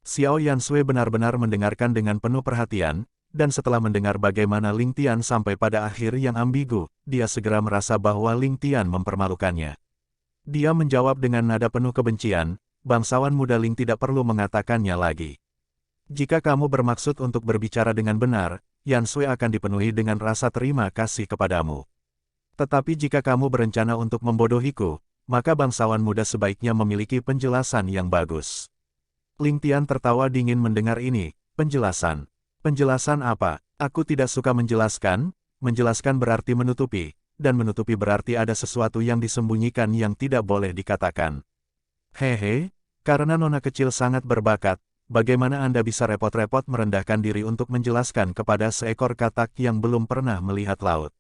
Xiao Yansui benar-benar mendengarkan dengan penuh perhatian, dan setelah mendengar bagaimana Ling Tian sampai pada akhir yang ambigu, dia segera merasa bahwa Ling Tian mempermalukannya. Dia menjawab dengan nada penuh kebencian, bangsawan muda Ling tidak perlu mengatakannya lagi. Jika kamu bermaksud untuk berbicara dengan benar, Yansui akan dipenuhi dengan rasa terima kasih kepadamu. Tetapi jika kamu berencana untuk membodohiku, maka bangsawan muda sebaiknya memiliki penjelasan yang bagus. Ling Tian tertawa dingin mendengar ini, penjelasan. Penjelasan apa? Aku tidak suka menjelaskan berarti menutupi, dan menutupi berarti ada sesuatu yang disembunyikan yang tidak boleh dikatakan. Hehe, karena nona kecil sangat berbakat, bagaimana Anda bisa repot-repot merendahkan diri untuk menjelaskan kepada seekor katak yang belum pernah melihat laut?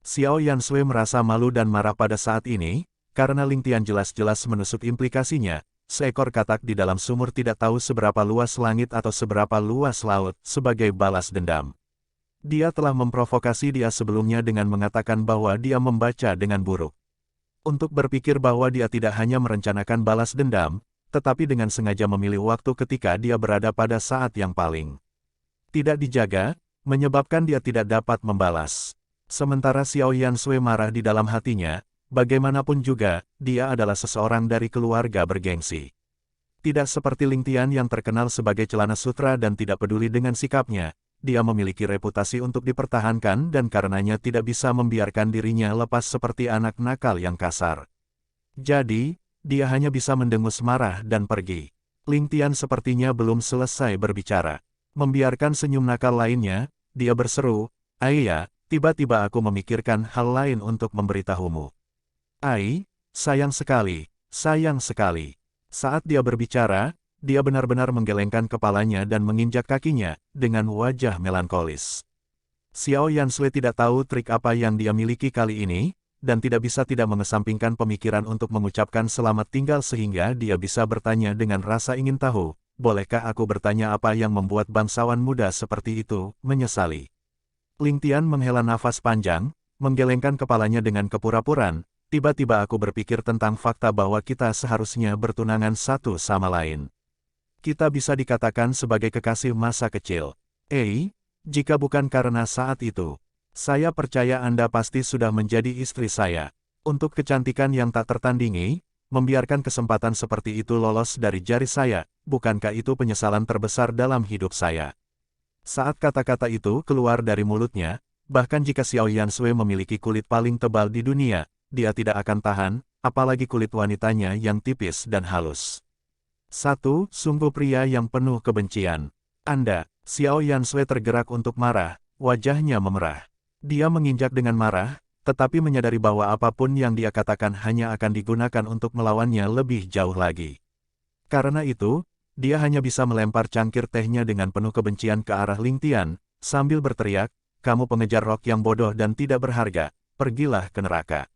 Xiao Yansui merasa malu dan marah pada saat ini, karena Ling Tian jelas-jelas menusuk implikasinya. Seekor katak di dalam sumur tidak tahu seberapa luas langit atau seberapa luas laut, sebagai balas dendam. Dia telah memprovokasi dia sebelumnya dengan mengatakan bahwa dia membaca dengan buruk. Untuk berpikir bahwa dia tidak hanya merencanakan balas dendam, tetapi dengan sengaja memilih waktu ketika dia berada pada saat yang paling tidak dijaga, menyebabkan dia tidak dapat membalas. Sementara Xiao Yansui marah di dalam hatinya, bagaimanapun juga, dia adalah seseorang dari keluarga bergengsi. Tidak seperti Ling Tian yang terkenal sebagai celana sutra dan tidak peduli dengan sikapnya, dia memiliki reputasi untuk dipertahankan dan karenanya tidak bisa membiarkan dirinya lepas seperti anak nakal yang kasar. Jadi, dia hanya bisa mendengus marah dan pergi. Ling Tian sepertinya belum selesai berbicara. Membiarkan senyum nakal lainnya, dia berseru, "Ayah, tiba-tiba aku memikirkan hal lain untuk memberitahumu." "Ai, sayang sekali, sayang sekali." Saat dia berbicara, dia benar-benar menggelengkan kepalanya dan menginjak kakinya, dengan wajah melankolis. Xiao Yansui tidak tahu trik apa yang dia miliki kali ini, dan tidak bisa tidak mengesampingkan pemikiran untuk mengucapkan selamat tinggal sehingga dia bisa bertanya dengan rasa ingin tahu, bolehkah aku bertanya apa yang membuat bangsawan muda seperti itu menyesali? Ling Tian menghela nafas panjang, menggelengkan kepalanya dengan kepura-puraan. Tiba-tiba aku berpikir tentang fakta bahwa kita seharusnya bertunangan satu sama lain. Kita bisa dikatakan sebagai kekasih masa kecil. Jika bukan karena saat itu, saya percaya Anda pasti sudah menjadi istri saya. Untuk kecantikan yang tak tertandingi, membiarkan kesempatan seperti itu lolos dari jari saya, bukankah itu penyesalan terbesar dalam hidup saya? Saat kata-kata itu keluar dari mulutnya, bahkan jika Xiao Yansui memiliki kulit paling tebal di dunia, dia tidak akan tahan, apalagi kulit wanitanya yang tipis dan halus. Sungguh pria yang penuh kebencian. Anda, Xiao Yansui tergerak untuk marah, wajahnya memerah. Dia menginjak dengan marah, tetapi menyadari bahwa apapun yang dia katakan hanya akan digunakan untuk melawannya lebih jauh lagi. Karena itu, dia hanya bisa melempar cangkir tehnya dengan penuh kebencian ke arah Ling Tian, sambil berteriak, "Kamu pengejar rok yang bodoh dan tidak berharga, pergilah ke neraka."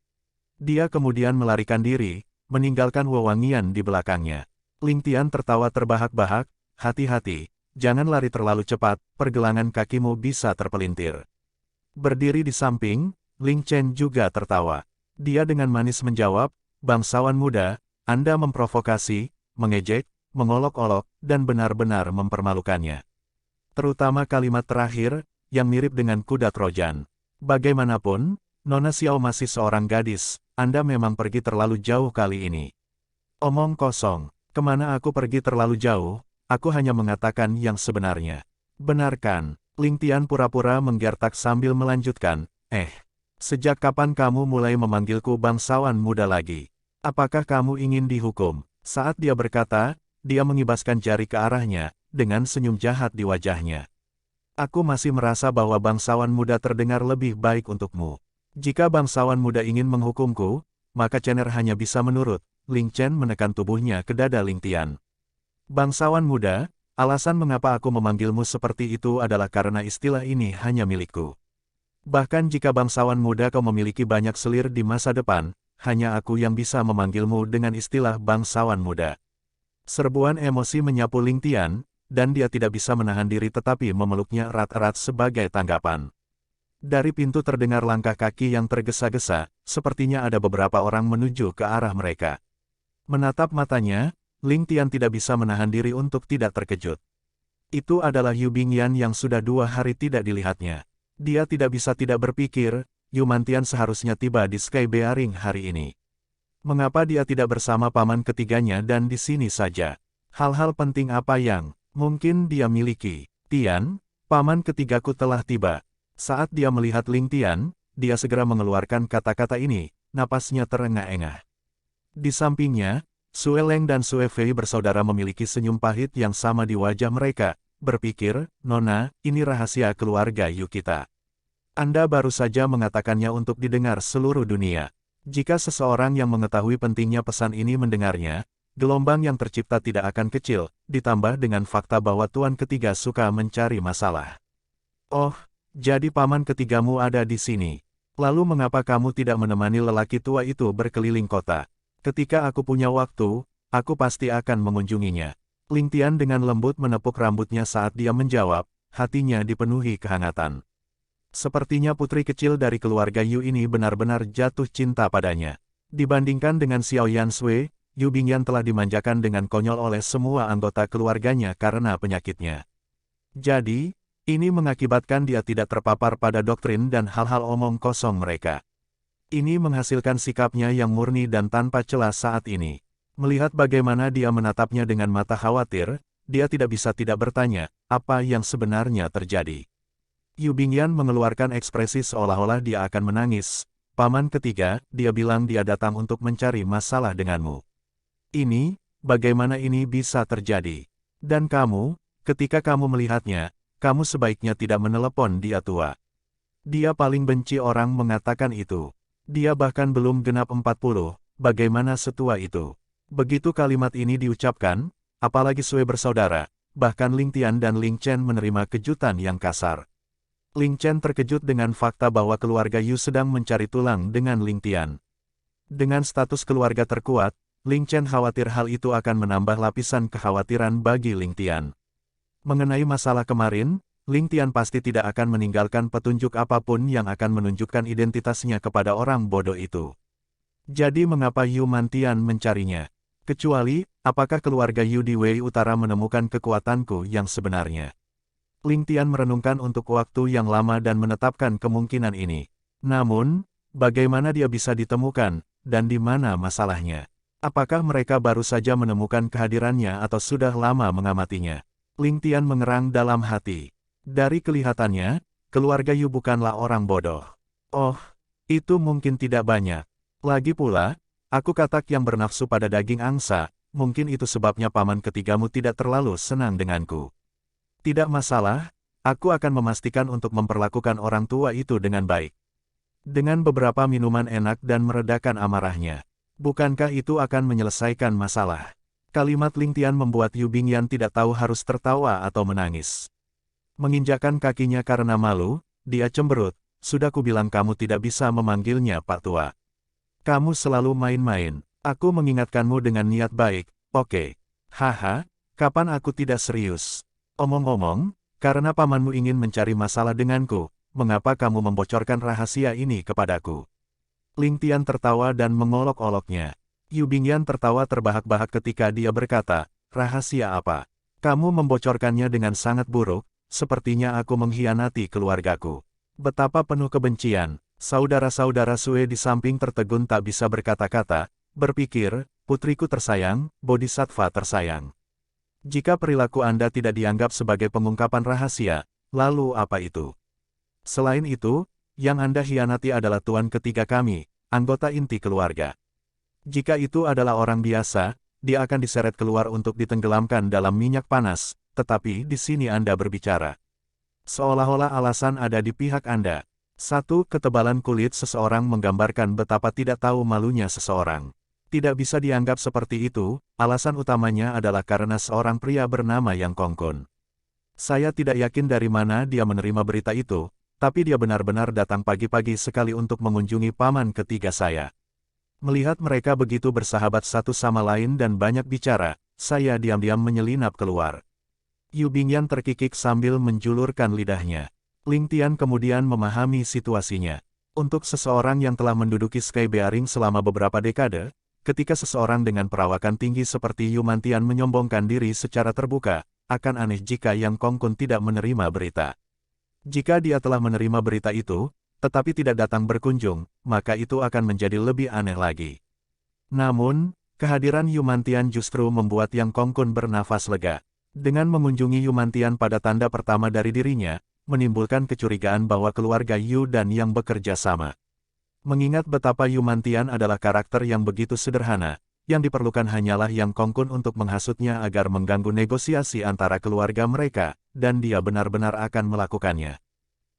Dia kemudian melarikan diri, meninggalkan wewangian di belakangnya. Ling Tian tertawa terbahak-bahak, "Hati-hati, jangan lari terlalu cepat, pergelangan kakimu bisa terpelintir." Berdiri di samping, Ling Chen juga tertawa. Dia dengan manis menjawab, "Bangsawan muda, Anda memprovokasi, mengejek, mengolok-olok, dan benar-benar mempermalukannya. Terutama kalimat terakhir, yang mirip dengan kuda Trojan. Bagaimanapun, Nona Xiao masih seorang gadis, Anda memang pergi terlalu jauh kali ini." "Omong kosong, kemana aku pergi terlalu jauh, aku hanya mengatakan yang sebenarnya." "Benarkan?" Ling Tian pura-pura menggertak sambil melanjutkan, sejak kapan kamu mulai memanggilku bangsawan muda lagi? Apakah kamu ingin dihukum?" Saat dia berkata, dia mengibaskan jari ke arahnya, dengan senyum jahat di wajahnya. "Aku masih merasa bahwa bangsawan muda terdengar lebih baik untukmu." Jika bangsawan muda ingin menghukumku, maka Cener hanya bisa menurut. Ling Chen menekan tubuhnya ke dada Ling Tian. Bangsawan muda, alasan mengapa aku memanggilmu seperti itu adalah karena istilah ini hanya milikku. Bahkan jika bangsawan muda kau memiliki banyak selir di masa depan, hanya aku yang bisa memanggilmu dengan istilah bangsawan muda. Serbuan emosi menyapu Ling Tian, dan dia tidak bisa menahan diri tetapi memeluknya erat-erat sebagai tanggapan. Dari pintu terdengar langkah kaki yang tergesa-gesa, sepertinya ada beberapa orang menuju ke arah mereka. Menatap matanya, Ling Tian tidak bisa menahan diri untuk tidak terkejut. Itu adalah Yu Bingyan yang sudah 2 hari tidak dilihatnya. Dia tidak bisa tidak berpikir, Yu Mantian seharusnya tiba di Sky Bearing hari ini. Mengapa dia tidak bersama paman ketiganya dan di sini saja? Hal-hal penting apa yang mungkin dia miliki? Tian, paman ketigaku telah tiba. Saat dia melihat Ling Tian, dia segera mengeluarkan kata-kata ini, napasnya terengah-engah. Di sampingnya, Sue Leng dan Sue Fei bersaudara memiliki senyum pahit yang sama di wajah mereka, berpikir, Nona, ini rahasia keluarga Yu kita. Anda baru saja mengatakannya untuk didengar seluruh dunia. Jika seseorang yang mengetahui pentingnya pesan ini mendengarnya, gelombang yang tercipta tidak akan kecil, ditambah dengan fakta bahwa tuan ketiga suka mencari masalah. Oh, jadi paman ketigamu ada di sini. Lalu mengapa kamu tidak menemani lelaki tua itu berkeliling kota? Ketika aku punya waktu, aku pasti akan mengunjunginya. Ling Tian dengan lembut menepuk rambutnya saat dia menjawab, hatinya dipenuhi kehangatan. Sepertinya putri kecil dari keluarga Yu ini benar-benar jatuh cinta padanya. Dibandingkan dengan Xiao Yanshui, Yu Bingyan telah dimanjakan dengan konyol oleh semua anggota keluarganya karena penyakitnya. Jadi, ini mengakibatkan dia tidak terpapar pada doktrin dan hal-hal omong kosong mereka. Ini menghasilkan sikapnya yang murni dan tanpa celah saat ini. Melihat bagaimana dia menatapnya dengan mata khawatir, dia tidak bisa tidak bertanya, apa yang sebenarnya terjadi. Yu Bingyan mengeluarkan ekspresi seolah-olah dia akan menangis. Paman ketiga, dia bilang dia datang untuk mencari masalah denganmu. Ini, bagaimana ini bisa terjadi? Dan kamu, ketika kamu melihatnya, kamu sebaiknya tidak menelepon dia tua. Dia paling benci orang mengatakan itu. Dia bahkan belum genap 40, bagaimana setua itu? Begitu kalimat ini diucapkan, apalagi Sue bersaudara, bahkan Ling Tian dan Ling Chen menerima kejutan yang kasar. Ling Chen terkejut dengan fakta bahwa keluarga Yu sedang mencari tulang dengan Ling Tian. Dengan status keluarga terkuat, Ling Chen khawatir hal itu akan menambah lapisan kekhawatiran bagi Ling Tian. Mengenai masalah kemarin, Ling Tian pasti tidak akan meninggalkan petunjuk apapun yang akan menunjukkan identitasnya kepada orang bodoh itu. Jadi mengapa Yu Mantian mencarinya? Kecuali, apakah keluarga Yu di Wei Utara menemukan kekuatanku yang sebenarnya? Ling Tian merenungkan untuk waktu yang lama dan menetapkan kemungkinan ini. Namun, bagaimana dia bisa ditemukan, dan di mana masalahnya? Apakah mereka baru saja menemukan kehadirannya atau sudah lama mengamatinya? Ling Tian mengerang dalam hati. Dari kelihatannya, keluarga Yu bukanlah orang bodoh. Oh, itu mungkin tidak banyak. Lagi pula, aku katak yang bernafsu pada daging angsa, mungkin itu sebabnya paman ketigamu tidak terlalu senang denganku. Tidak masalah, aku akan memastikan untuk memperlakukan orang tua itu dengan baik. Dengan beberapa minuman enak dan meredakan amarahnya. Bukankah itu akan menyelesaikan masalah? Kalimat Ling Tian membuat Yu Bingyan tidak tahu harus tertawa atau menangis. Menginjakkan kakinya karena malu, dia cemberut, sudah kubilang kamu tidak bisa memanggilnya Pak Tua. Kamu selalu main-main, aku mengingatkanmu dengan niat baik, oke. Haha, kapan aku tidak serius? Omong-omong, karena pamanmu ingin mencari masalah denganku, mengapa kamu membocorkan rahasia ini kepadaku? Ling Tian tertawa dan mengolok-oloknya. Yu Bingyan tertawa terbahak-bahak ketika dia berkata, rahasia apa? Kamu membocorkannya dengan sangat buruk. Sepertinya aku mengkhianati keluargaku. Betapa penuh kebencian, saudara-saudara Sue di samping tertegun tak bisa berkata-kata, berpikir, putriku tersayang, bodhisattva tersayang. Jika perilaku Anda tidak dianggap sebagai pengungkapan rahasia, lalu apa itu? Selain itu, yang Anda hianati adalah tuan ketiga kami, anggota inti keluarga. Jika itu adalah orang biasa, dia akan diseret keluar untuk ditenggelamkan dalam minyak panas. Tetapi di sini Anda berbicara. Seolah-olah alasan ada di pihak Anda. Satu, ketebalan kulit seseorang menggambarkan betapa tidak tahu malunya seseorang. Tidak bisa dianggap seperti itu, alasan utamanya adalah karena seorang pria bernama Yang Kongkun. Saya tidak yakin dari mana dia menerima berita itu, tapi dia benar-benar datang pagi-pagi sekali untuk mengunjungi paman ketiga saya. Melihat mereka begitu bersahabat satu sama lain dan banyak bicara, saya diam-diam menyelinap keluar. Yu Bingyan terkikik sambil menjulurkan lidahnya. Ling Tian kemudian memahami situasinya. Untuk seseorang yang telah menduduki Sky Bearing selama beberapa dekade, ketika seseorang dengan perawakan tinggi seperti Yu Mantian menyombongkan diri secara terbuka, akan aneh jika Yang Kongkun tidak menerima berita. Jika dia telah menerima berita itu, tetapi tidak datang berkunjung, maka itu akan menjadi lebih aneh lagi. Namun, kehadiran Yu Mantian justru membuat Yang Kongkun bernafas lega. Dengan mengunjungi Yu Mantian pada tanda pertama dari dirinya, menimbulkan kecurigaan bahwa keluarga Yu dan Yang bekerja sama. Mengingat betapa Yu Mantian adalah karakter yang begitu sederhana, yang diperlukan hanyalah Yang Kongkun untuk menghasutnya agar mengganggu negosiasi antara keluarga mereka, dan dia benar-benar akan melakukannya.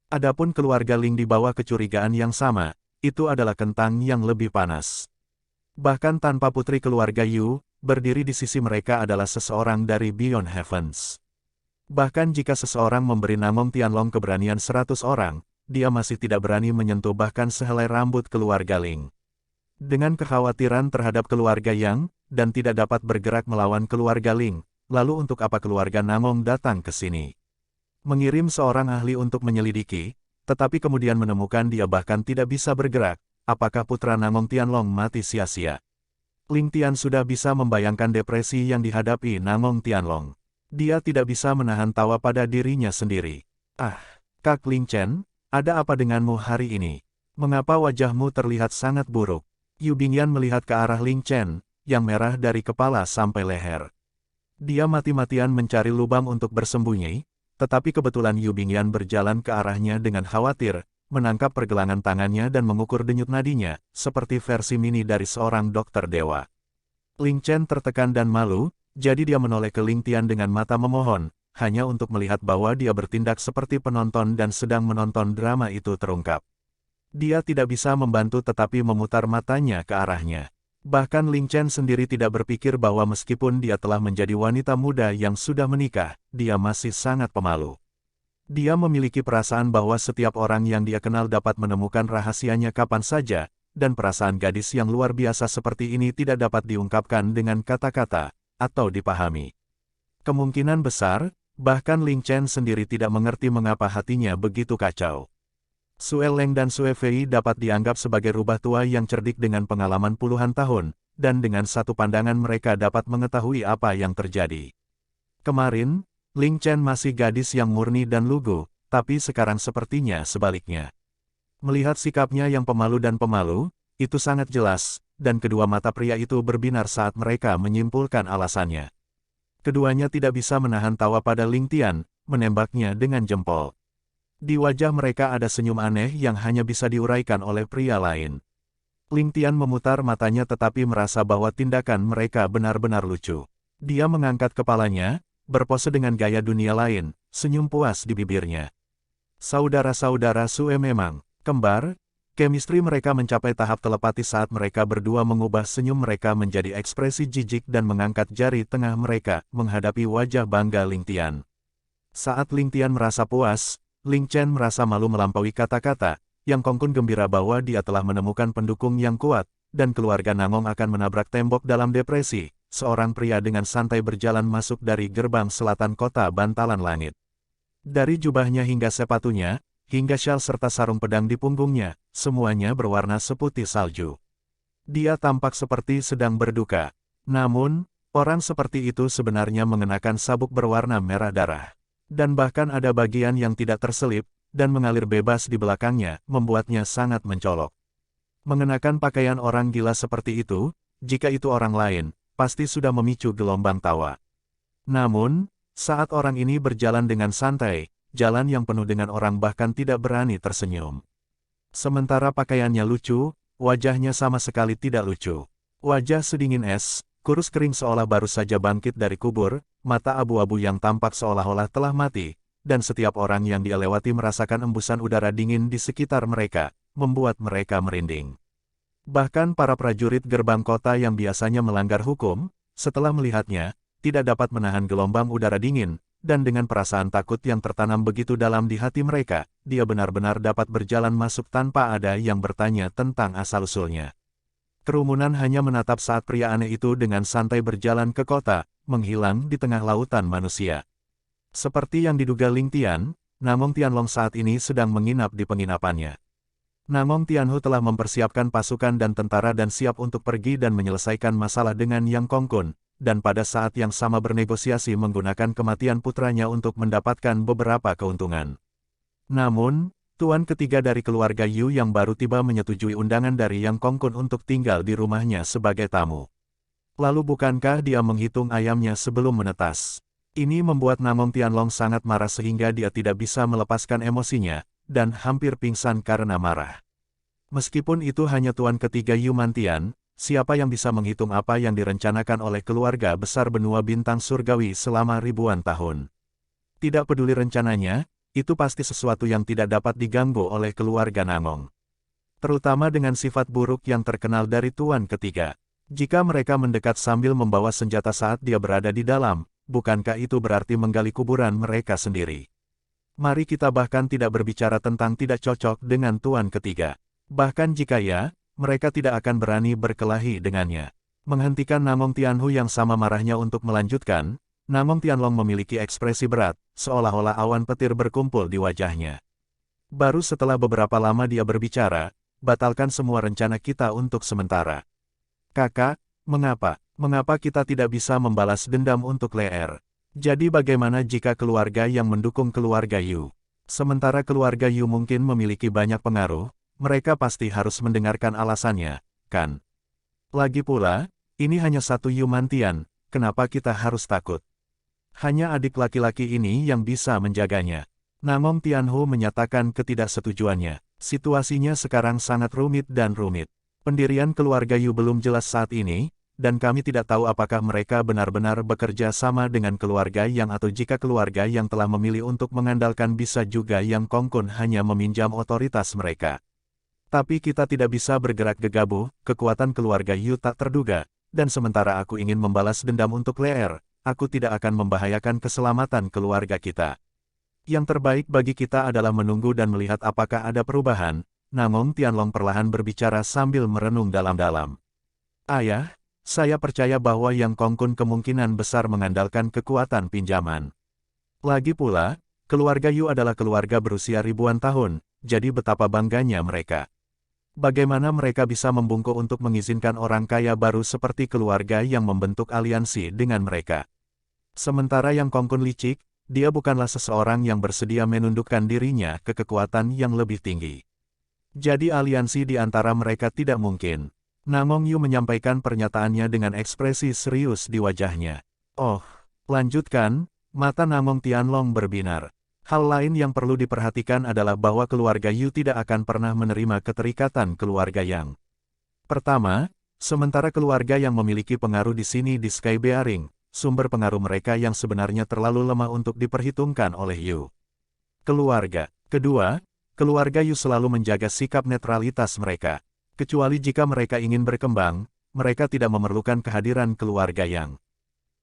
Adapun keluarga Ling di bawah kecurigaan yang sama, itu adalah kentang yang lebih panas. Bahkan tanpa putri keluarga Yu, berdiri di sisi mereka adalah seseorang dari Beyond Heavens. Bahkan jika seseorang memberi Namong Tianlong keberanian 100 orang, dia masih tidak berani menyentuh bahkan sehelai rambut keluarga Ling. Dengan kekhawatiran terhadap keluarga Yang, dan tidak dapat bergerak melawan keluarga Ling, lalu untuk apa keluarga Namong datang ke sini? Mengirim seorang ahli untuk menyelidiki, tetapi kemudian menemukan dia bahkan tidak bisa bergerak, apakah putra Namong Tianlong mati sia-sia? Ling Tian sudah bisa membayangkan depresi yang dihadapi Namong Tianlong. Dia tidak bisa menahan tawa pada dirinya sendiri. Ah, Kak Ling Chen, ada apa denganmu hari ini? Mengapa wajahmu terlihat sangat buruk? Yu Bingyan melihat ke arah Ling Chen, yang merah dari kepala sampai leher. Dia mati-matian mencari lubang untuk bersembunyi, tetapi kebetulan Yu Bingyan berjalan ke arahnya dengan khawatir, menangkap pergelangan tangannya dan mengukur denyut nadinya, seperti versi mini dari seorang dokter dewa. Ling Chen tertekan dan malu, jadi dia menoleh ke Ling Tian dengan mata memohon, hanya untuk melihat bahwa dia bertindak seperti penonton dan sedang menonton drama itu terungkap. Dia tidak bisa membantu tetapi memutar matanya ke arahnya. Bahkan Ling Chen sendiri tidak berpikir bahwa meskipun dia telah menjadi wanita muda yang sudah menikah, dia masih sangat pemalu. Dia memiliki perasaan bahwa setiap orang yang dia kenal dapat menemukan rahasianya kapan saja, dan perasaan gadis yang luar biasa seperti ini tidak dapat diungkapkan dengan kata-kata, atau dipahami. Kemungkinan besar, bahkan Ling Chen sendiri tidak mengerti mengapa hatinya begitu kacau. Sue Leng dan Sue Fei dapat dianggap sebagai rubah tua yang cerdik dengan pengalaman puluhan tahun, dan dengan satu pandangan mereka dapat mengetahui apa yang terjadi. Kemarin, Ling Chen masih gadis yang murni dan lugu, tapi sekarang sepertinya sebaliknya. Melihat sikapnya yang pemalu dan pemalu, itu sangat jelas, dan kedua mata pria itu berbinar saat mereka menyimpulkan alasannya. Keduanya tidak bisa menahan tawa pada Ling Tian, menembaknya dengan jempol. Di wajah mereka ada senyum aneh yang hanya bisa diuraikan oleh pria lain. Ling Tian memutar matanya tetapi merasa bahwa tindakan mereka benar-benar lucu. Dia mengangkat kepalanya, berpose dengan gaya dunia lain, senyum puas di bibirnya. Saudara-saudara Sue memang kembar. Chemistry mereka mencapai tahap telepati saat mereka berdua mengubah senyum mereka menjadi ekspresi jijik dan mengangkat jari tengah mereka menghadapi wajah bangga Ling Tian. Saat Ling Tian merasa puas, Ling Chen merasa malu melampaui kata-kata, Yang Kongkun gembira bahwa dia telah menemukan pendukung yang kuat, dan keluarga Namong akan menabrak tembok dalam depresi. Seorang pria dengan santai berjalan masuk dari gerbang selatan kota Bantalan Langit. Dari jubahnya hingga sepatunya, hingga syal serta sarung pedang di punggungnya, semuanya berwarna seputih salju. Dia tampak seperti sedang berduka. Namun, orang seperti itu sebenarnya mengenakan sabuk berwarna merah darah. Dan bahkan ada bagian yang tidak terselip, dan mengalir bebas di belakangnya, membuatnya sangat mencolok. Mengenakan pakaian orang gila seperti itu, jika itu orang lain, pasti sudah memicu gelombang tawa. Namun, saat orang ini berjalan dengan santai, jalan yang penuh dengan orang bahkan tidak berani tersenyum. Sementara pakaiannya lucu, wajahnya sama sekali tidak lucu. Wajah sedingin es, kurus kering seolah baru saja bangkit dari kubur, mata abu-abu yang tampak seolah-olah telah mati, dan setiap orang yang dia lewati merasakan embusan udara dingin di sekitar mereka, membuat mereka merinding. Bahkan para prajurit gerbang kota yang biasanya melanggar hukum, setelah melihatnya, tidak dapat menahan gelombang udara dingin, dan dengan perasaan takut yang tertanam begitu dalam di hati mereka, dia benar-benar dapat berjalan masuk tanpa ada yang bertanya tentang asal-usulnya. Kerumunan hanya menatap saat pria aneh itu dengan santai berjalan ke kota, menghilang di tengah lautan manusia. Seperti yang diduga Ling Tian, Namong Tianlong saat ini sedang menginap di penginapannya. Namong Tianhu telah mempersiapkan pasukan dan tentara dan siap untuk pergi dan menyelesaikan masalah dengan Yang Kongkun, dan pada saat yang sama bernegosiasi menggunakan kematian putranya untuk mendapatkan beberapa keuntungan. Namun, tuan ketiga dari keluarga Yu yang baru tiba menyetujui undangan dari Yang Kongkun untuk tinggal di rumahnya sebagai tamu. Lalu bukankah dia menghitung ayamnya sebelum menetas? Ini membuat Namong Tianlong sangat marah sehingga dia tidak bisa melepaskan emosinya, dan hampir pingsan karena marah. Meskipun itu hanya tuan ketiga Yu Mantian, siapa yang bisa menghitung apa yang direncanakan oleh keluarga besar benua bintang surgawi selama ribuan tahun? Tidak peduli rencananya, itu pasti sesuatu yang tidak dapat diganggu oleh keluarga Namong. Terutama dengan sifat buruk yang terkenal dari tuan ketiga. Jika mereka mendekat sambil membawa senjata saat dia berada di dalam, bukankah itu berarti menggali kuburan mereka sendiri? Mari kita bahkan tidak berbicara tentang tidak cocok dengan tuan ketiga. Bahkan jika ya, mereka tidak akan berani berkelahi dengannya. Menghentikan Namong Tianhu yang sama marahnya untuk melanjutkan, Namong Tianlong memiliki ekspresi berat, seolah-olah awan petir berkumpul di wajahnya. Baru setelah beberapa lama dia berbicara, batalkan semua rencana kita untuk sementara. Kakak, mengapa kita tidak bisa membalas dendam untuk Leer? Jadi bagaimana jika keluarga yang mendukung keluarga Yu? Sementara keluarga Yu mungkin memiliki banyak pengaruh, mereka pasti harus mendengarkan alasannya, kan? Lagi pula, ini hanya satu Yu Mantian, kenapa kita harus takut? Hanya adik laki-laki ini yang bisa menjaganya. Namong Tianhu menyatakan ketidaksetujuannya. Situasinya sekarang sangat rumit dan rumit. Pendirian keluarga Yu belum jelas saat ini, dan kami tidak tahu apakah mereka benar-benar bekerja sama dengan keluarga Yang atau jika keluarga Yang telah memilih untuk mengandalkan bisa juga Yang Kongkun hanya meminjam otoritas mereka. Tapi kita tidak bisa bergerak gegabah, kekuatan keluarga Yu tak terduga, dan sementara aku ingin membalas dendam untuk Leer, aku tidak akan membahayakan keselamatan keluarga kita. Yang terbaik bagi kita adalah menunggu dan melihat apakah ada perubahan. Namong Tianlong perlahan berbicara sambil merenung dalam-dalam. Ayah, saya percaya bahwa Yang Kongkun kemungkinan besar mengandalkan kekuatan pinjaman. Lagi pula, keluarga Yu adalah keluarga berusia ribuan tahun, jadi betapa bangganya mereka. Bagaimana mereka bisa membungkuk untuk mengizinkan orang kaya baru seperti keluarga Yang membentuk aliansi dengan mereka? Sementara Yang Kongkun licik, dia bukanlah seseorang yang bersedia menundukkan dirinya ke kekuatan yang lebih tinggi. Jadi aliansi di antara mereka tidak mungkin. Namong Yu menyampaikan pernyataannya dengan ekspresi serius di wajahnya. Oh, lanjutkan, mata Namong Tianlong berbinar. Hal lain yang perlu diperhatikan adalah bahwa keluarga Yu tidak akan pernah menerima keterikatan keluarga Yang. Pertama, sementara keluarga Yang memiliki pengaruh di sini di Sky Bearing, sumber pengaruh mereka yang sebenarnya terlalu lemah untuk diperhitungkan oleh Yu. Keluarga. Kedua, keluarga Yu selalu menjaga sikap netralitas mereka. Kecuali jika mereka ingin berkembang, mereka tidak memerlukan kehadiran keluarga Yang.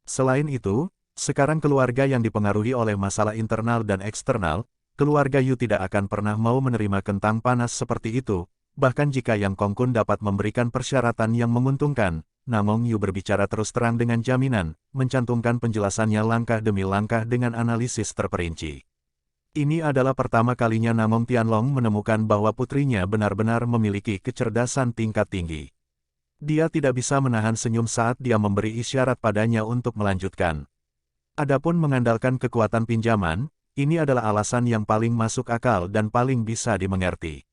Selain itu, sekarang keluarga yang dipengaruhi oleh masalah internal dan eksternal, keluarga Yu tidak akan pernah mau menerima kentang panas seperti itu, bahkan jika Yang Kongkun dapat memberikan persyaratan yang menguntungkan. Namong Yu berbicara terus terang dengan jaminan, mencantumkan penjelasannya langkah demi langkah dengan analisis terperinci. Ini adalah pertama kalinya Namong Tianlong menemukan bahwa putrinya benar-benar memiliki kecerdasan tingkat tinggi. Dia tidak bisa menahan senyum saat dia memberi isyarat padanya untuk melanjutkan. Adapun mengandalkan kekuatan pinjaman, ini adalah alasan yang paling masuk akal dan paling bisa dimengerti.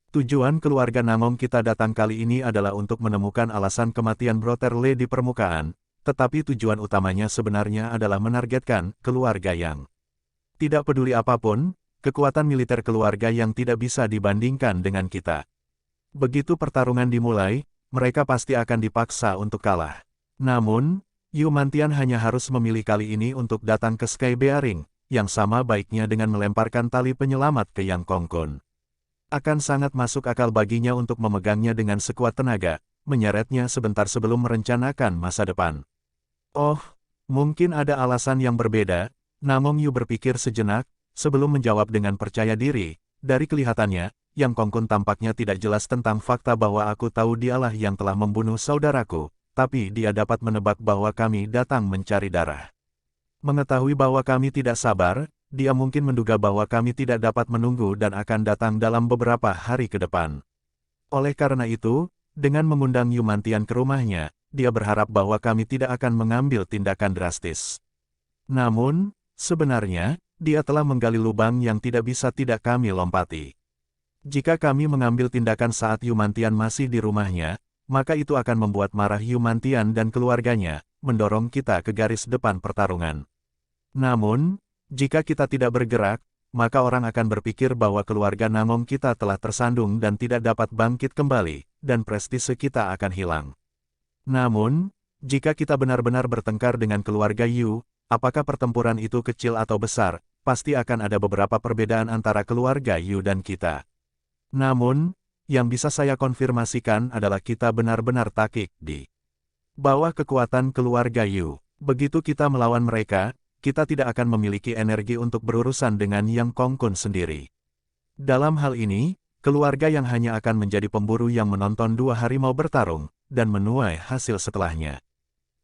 Tujuan keluarga Namong kita datang kali ini adalah untuk menemukan alasan kematian Brotherley di permukaan, tetapi tujuan utamanya sebenarnya adalah menargetkan keluarga Yang. Tidak peduli apapun, kekuatan militer keluarga Yang tidak bisa dibandingkan dengan kita. Begitu pertarungan dimulai, mereka pasti akan dipaksa untuk kalah. Namun, Yu Mantian hanya harus memilih kali ini untuk datang ke Sky Bearing, yang sama baiknya dengan melemparkan tali penyelamat ke Yang Kongkun. Akan sangat masuk akal baginya untuk memegangnya dengan sekuat tenaga, menyeretnya sebentar sebelum merencanakan masa depan. Oh, mungkin ada alasan yang berbeda, Namong Yu berpikir sejenak, sebelum menjawab dengan percaya diri. Dari kelihatannya, Yang Kongkun tampaknya tidak jelas tentang fakta bahwa aku tahu dialah yang telah membunuh saudaraku, tapi dia dapat menebak bahwa kami datang mencari darah. Mengetahui bahwa kami tidak sabar, dia mungkin menduga bahwa kami tidak dapat menunggu dan akan datang dalam beberapa hari ke depan. Oleh karena itu, dengan mengundang Yumantian ke rumahnya, dia berharap bahwa kami tidak akan mengambil tindakan drastis. Namun, sebenarnya, dia telah menggali lubang yang tidak bisa tidak kami lompati. Jika kami mengambil tindakan saat Yumantian masih di rumahnya, maka itu akan membuat marah Yumantian dan keluarganya, mendorong kita ke garis depan pertarungan. Namun, jika kita tidak bergerak, maka orang akan berpikir bahwa keluarga Namong kita telah tersandung dan tidak dapat bangkit kembali, dan prestise kita akan hilang. Namun, jika kita benar-benar bertengkar dengan keluarga Yu, apakah pertempuran itu kecil atau besar, pasti akan ada beberapa perbedaan antara keluarga Yu dan kita. Namun, yang bisa saya konfirmasikan adalah kita benar-benar takik di bawah kekuatan keluarga Yu. Begitu kita melawan mereka, kita tidak akan memiliki energi untuk berurusan dengan Yang Kongkun sendiri. Dalam hal ini, keluarga yang hanya akan menjadi pemburu yang menonton dua harimau bertarung, dan menuai hasil setelahnya.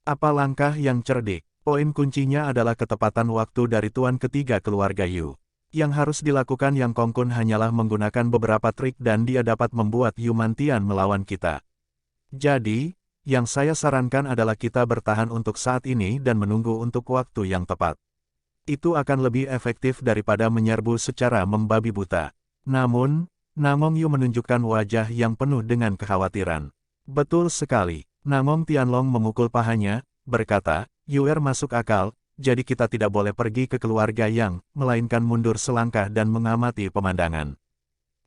Apa langkah yang cerdik? Poin kuncinya adalah ketepatan waktu dari tuan ketiga keluarga Yu. Yang harus dilakukan Yang Kongkun hanyalah menggunakan beberapa trik dan dia dapat membuat Yumantian melawan kita. Jadi, yang saya sarankan adalah kita bertahan untuk saat ini dan menunggu untuk waktu yang tepat. Itu akan lebih efektif daripada menyerbu secara membabi buta. Namun, Namong Yu menunjukkan wajah yang penuh dengan kekhawatiran. Betul sekali. Namong Tianlong memukul pahanya, berkata, Yuer masuk akal, jadi kita tidak boleh pergi ke keluarga Yang, melainkan mundur selangkah dan mengamati pemandangan.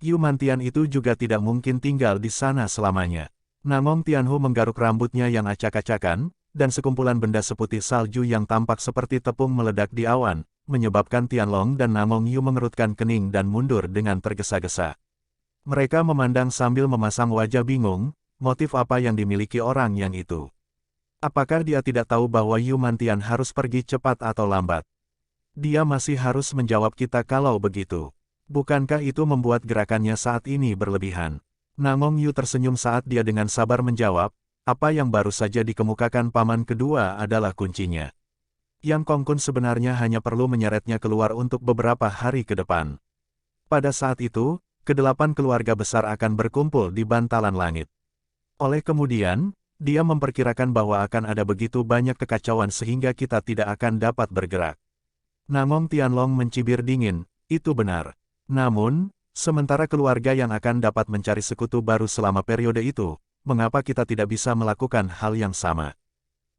Yumantian itu juga tidak mungkin tinggal di sana selamanya. Namong Tianhu menggaruk rambutnya yang acak-acakan, dan sekumpulan benda seputih salju yang tampak seperti tepung meledak di awan, menyebabkan Tianlong dan Namong Yu mengerutkan kening dan mundur dengan tergesa-gesa. Mereka memandang sambil memasang wajah bingung, motif apa yang dimiliki orang yang itu. Apakah dia tidak tahu bahwa Yumantian harus pergi cepat atau lambat? Dia masih harus menjawab kita kalau begitu. Bukankah itu membuat gerakannya saat ini berlebihan? Namong Yu tersenyum saat dia dengan sabar menjawab, apa yang baru saja dikemukakan paman kedua adalah kuncinya. Yang Kongkun sebenarnya hanya perlu menyeretnya keluar untuk beberapa hari ke depan. Pada saat itu, kedelapan keluarga besar akan berkumpul di bantalan langit. Oleh kemudian, dia memperkirakan bahwa akan ada begitu banyak kekacauan sehingga kita tidak akan dapat bergerak. Namong Tianlong mencibir dingin, itu benar. Namun, sementara keluarga yang akan dapat mencari sekutu baru selama periode itu, mengapa kita tidak bisa melakukan hal yang sama?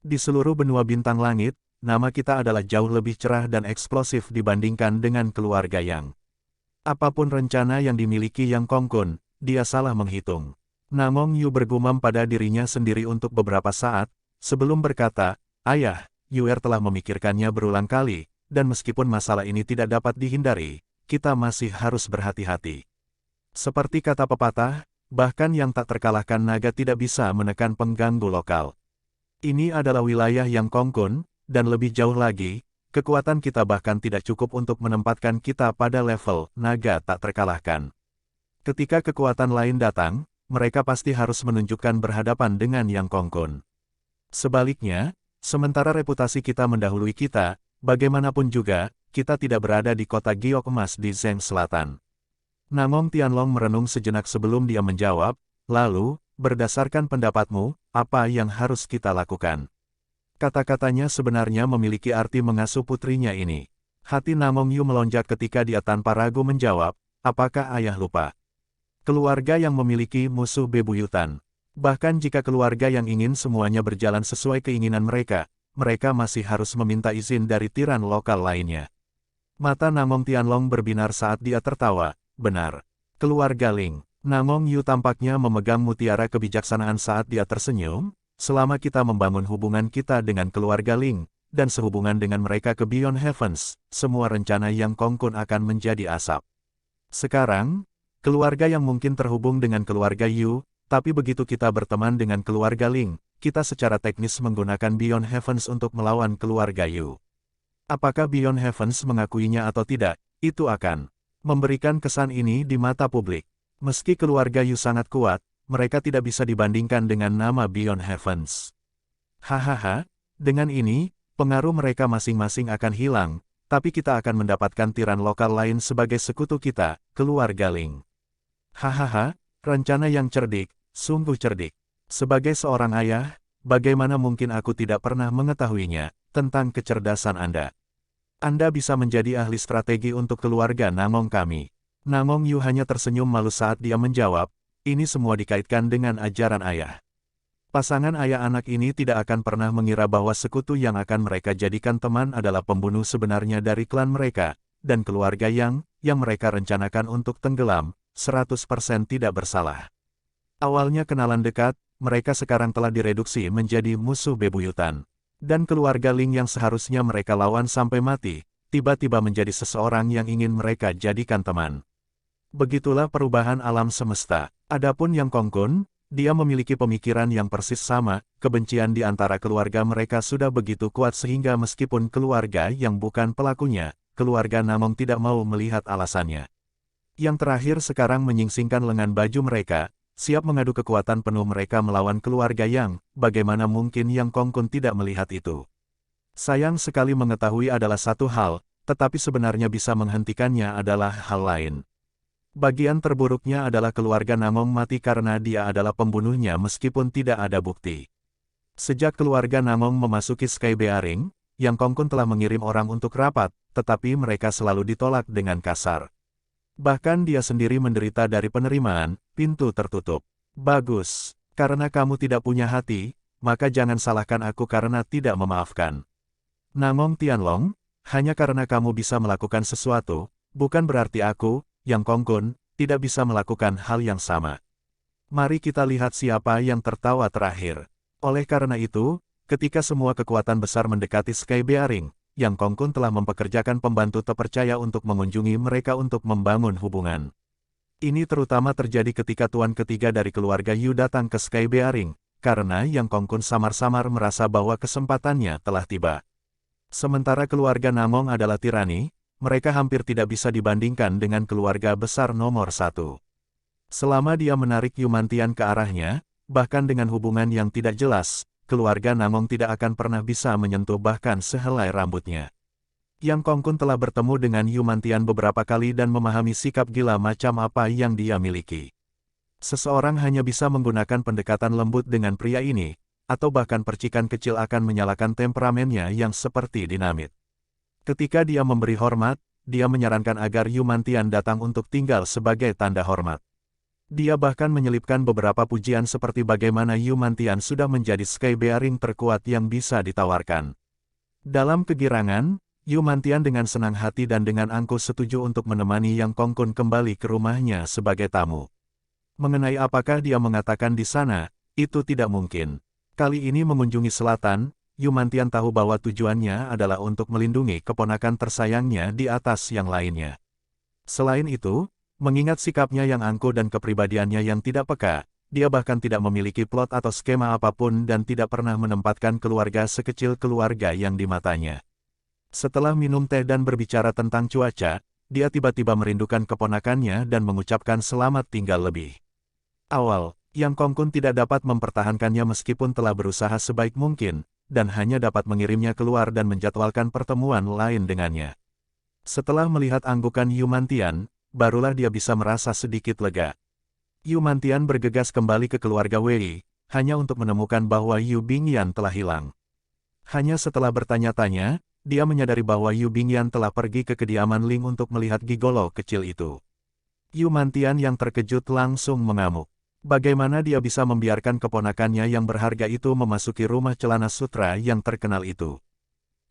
Di seluruh benua bintang langit, nama kita adalah jauh lebih cerah dan eksplosif dibandingkan dengan keluarga Yang. Apapun rencana yang dimiliki Yang Kongkun, dia salah menghitung. Namong Yu bergumam pada dirinya sendiri untuk beberapa saat, sebelum berkata, Ayah, Yuer telah memikirkannya berulang kali, dan meskipun masalah ini tidak dapat dihindari, kita masih harus berhati-hati. Seperti kata pepatah, bahkan yang tak terkalahkan naga tidak bisa menekan pengganggu lokal. Ini adalah wilayah Yang Kongkun, dan lebih jauh lagi, kekuatan kita bahkan tidak cukup untuk menempatkan kita pada level naga tak terkalahkan. Ketika kekuatan lain datang, mereka pasti harus menunjukkan berhadapan dengan Yang Kongkun. Sebaliknya, sementara reputasi kita mendahului kita, bagaimanapun juga, kita tidak berada di kota giok emas di Zheng Selatan. Namong Tianlong merenung sejenak sebelum dia menjawab, lalu, berdasarkan pendapatmu, apa yang harus kita lakukan? Kata-katanya sebenarnya memiliki arti mengasuh putrinya ini. Hati Namong Yu melonjak ketika dia tanpa ragu menjawab, apakah ayah lupa? Keluarga yang memiliki musuh bebuyutan. Bahkan jika keluarga yang ingin semuanya berjalan sesuai keinginan mereka, mereka masih harus meminta izin dari tiran lokal lainnya. Mata Namong Tianlong berbinar saat dia tertawa, benar. Keluarga Ling. Namong Yu tampaknya memegang mutiara kebijaksanaan saat dia tersenyum, selama kita membangun hubungan kita dengan keluarga Ling, dan sehubungan dengan mereka ke Beyond Heavens, semua rencana Yang Kongkun akan menjadi asap. Sekarang, keluarga yang mungkin terhubung dengan keluarga Yu, tapi begitu kita berteman dengan keluarga Ling, kita secara teknis menggunakan Beyond Heavens untuk melawan keluarga Yu. Apakah Beyond Heavens mengakuinya atau tidak, itu akan memberikan kesan ini di mata publik. Meski keluarga Yu sangat kuat, mereka tidak bisa dibandingkan dengan nama Beyond Heavens. Hahaha, dengan ini, pengaruh mereka masing-masing akan hilang, tapi kita akan mendapatkan tiran lokal lain sebagai sekutu kita, keluarga Ling. Hahaha, rencana yang cerdik, sungguh cerdik. Sebagai seorang ayah, bagaimana mungkin aku tidak pernah mengetahuinya tentang kecerdasan Anda? Anda bisa menjadi ahli strategi untuk keluarga Namong kami. Namong Yu hanya tersenyum malu saat dia menjawab, ini semua dikaitkan dengan ajaran ayah. Pasangan ayah anak ini tidak akan pernah mengira bahwa sekutu yang akan mereka jadikan teman adalah pembunuh sebenarnya dari klan mereka, dan keluarga yang mereka rencanakan untuk tenggelam, 100% tidak bersalah. Awalnya kenalan dekat, mereka sekarang telah direduksi menjadi musuh bebuyutan. Dan keluarga Ling yang seharusnya mereka lawan sampai mati, tiba-tiba menjadi seseorang yang ingin mereka jadikan teman. Begitulah perubahan alam semesta. Adapun Yang Kongkun, dia memiliki pemikiran yang persis sama, kebencian di antara keluarga mereka sudah begitu kuat sehingga meskipun keluarga yang bukan pelakunya, keluarga Namong tidak mau melihat alasannya. Yang terakhir sekarang menyingsingkan lengan baju mereka, siap mengadu kekuatan penuh mereka melawan keluarga Yang, bagaimana mungkin Yang Kongkun tidak melihat itu? Sayang sekali mengetahui adalah satu hal, tetapi sebenarnya bisa menghentikannya adalah hal lain. Bagian terburuknya adalah keluarga Namong mati karena dia adalah pembunuhnya meskipun tidak ada bukti. Sejak keluarga Namong memasuki Sky Bearing, Yang Kongkun telah mengirim orang untuk rapat, tetapi mereka selalu ditolak dengan kasar. Bahkan dia sendiri menderita dari penerimaan, pintu tertutup. Bagus, karena kamu tidak punya hati, maka jangan salahkan aku karena tidak memaafkan. Namong Tianlong, hanya karena kamu bisa melakukan sesuatu, bukan berarti aku, Yang Kongkun, tidak bisa melakukan hal yang sama. Mari kita lihat siapa yang tertawa terakhir. Oleh karena itu, ketika semua kekuatan besar mendekati Sky Bearing, Yang Kongkun telah mempekerjakan pembantu terpercaya untuk mengunjungi mereka untuk membangun hubungan. Ini terutama terjadi ketika tuan ketiga dari keluarga Yu datang ke Sky Bearing, karena Yang Kongkun samar-samar merasa bahwa kesempatannya telah tiba. Sementara keluarga Namong adalah tirani, mereka hampir tidak bisa dibandingkan dengan keluarga besar nomor satu. Selama dia menarik Yumantian ke arahnya, bahkan dengan hubungan yang tidak jelas, keluarga Namong tidak akan pernah bisa menyentuh bahkan sehelai rambutnya. Yang Kongkun telah bertemu dengan Yumantian beberapa kali dan memahami sikap gila macam apa yang dia miliki. Seseorang hanya bisa menggunakan pendekatan lembut dengan pria ini, atau bahkan percikan kecil akan menyalakan temperamennya yang seperti dinamit. Ketika dia memberi hormat, dia menyarankan agar Yumantian datang untuk tinggal sebagai tanda hormat. Dia bahkan menyelipkan beberapa pujian seperti bagaimana Yumantian sudah menjadi Sky Bearing terkuat yang bisa ditawarkan. Dalam kegirangan, Yumantian dengan senang hati dan dengan angkuh setuju untuk menemani Yang Kongkun kembali ke rumahnya sebagai tamu. Mengenai apakah dia mengatakan di sana, itu tidak mungkin. Kali ini mengunjungi selatan, Yumantian tahu bahwa tujuannya adalah untuk melindungi keponakan tersayangnya di atas yang lainnya. Selain itu, mengingat sikapnya yang angkuh dan kepribadiannya yang tidak peka, dia bahkan tidak memiliki plot atau skema apapun dan tidak pernah menempatkan keluarga sekecil keluarga yang di matanya. Setelah minum teh dan berbicara tentang cuaca, dia tiba-tiba merindukan keponakannya dan mengucapkan selamat tinggal lebih. Awal, Yang Kongkun tidak dapat mempertahankannya meskipun telah berusaha sebaik mungkin, dan hanya dapat mengirimnya keluar dan menjadwalkan pertemuan lain dengannya. Setelah melihat anggukan Yumantian, barulah dia bisa merasa sedikit lega. Yumantian bergegas kembali ke keluarga Wei, hanya untuk menemukan bahwa Yu Bingyan telah hilang. Hanya setelah bertanya-tanya, dia menyadari bahwa Yu Bingyan telah pergi ke kediaman Ling untuk melihat gigolo kecil itu. Yumantian yang terkejut langsung mengamuk. Bagaimana dia bisa membiarkan keponakannya yang berharga itu memasuki rumah celana sutra yang terkenal itu?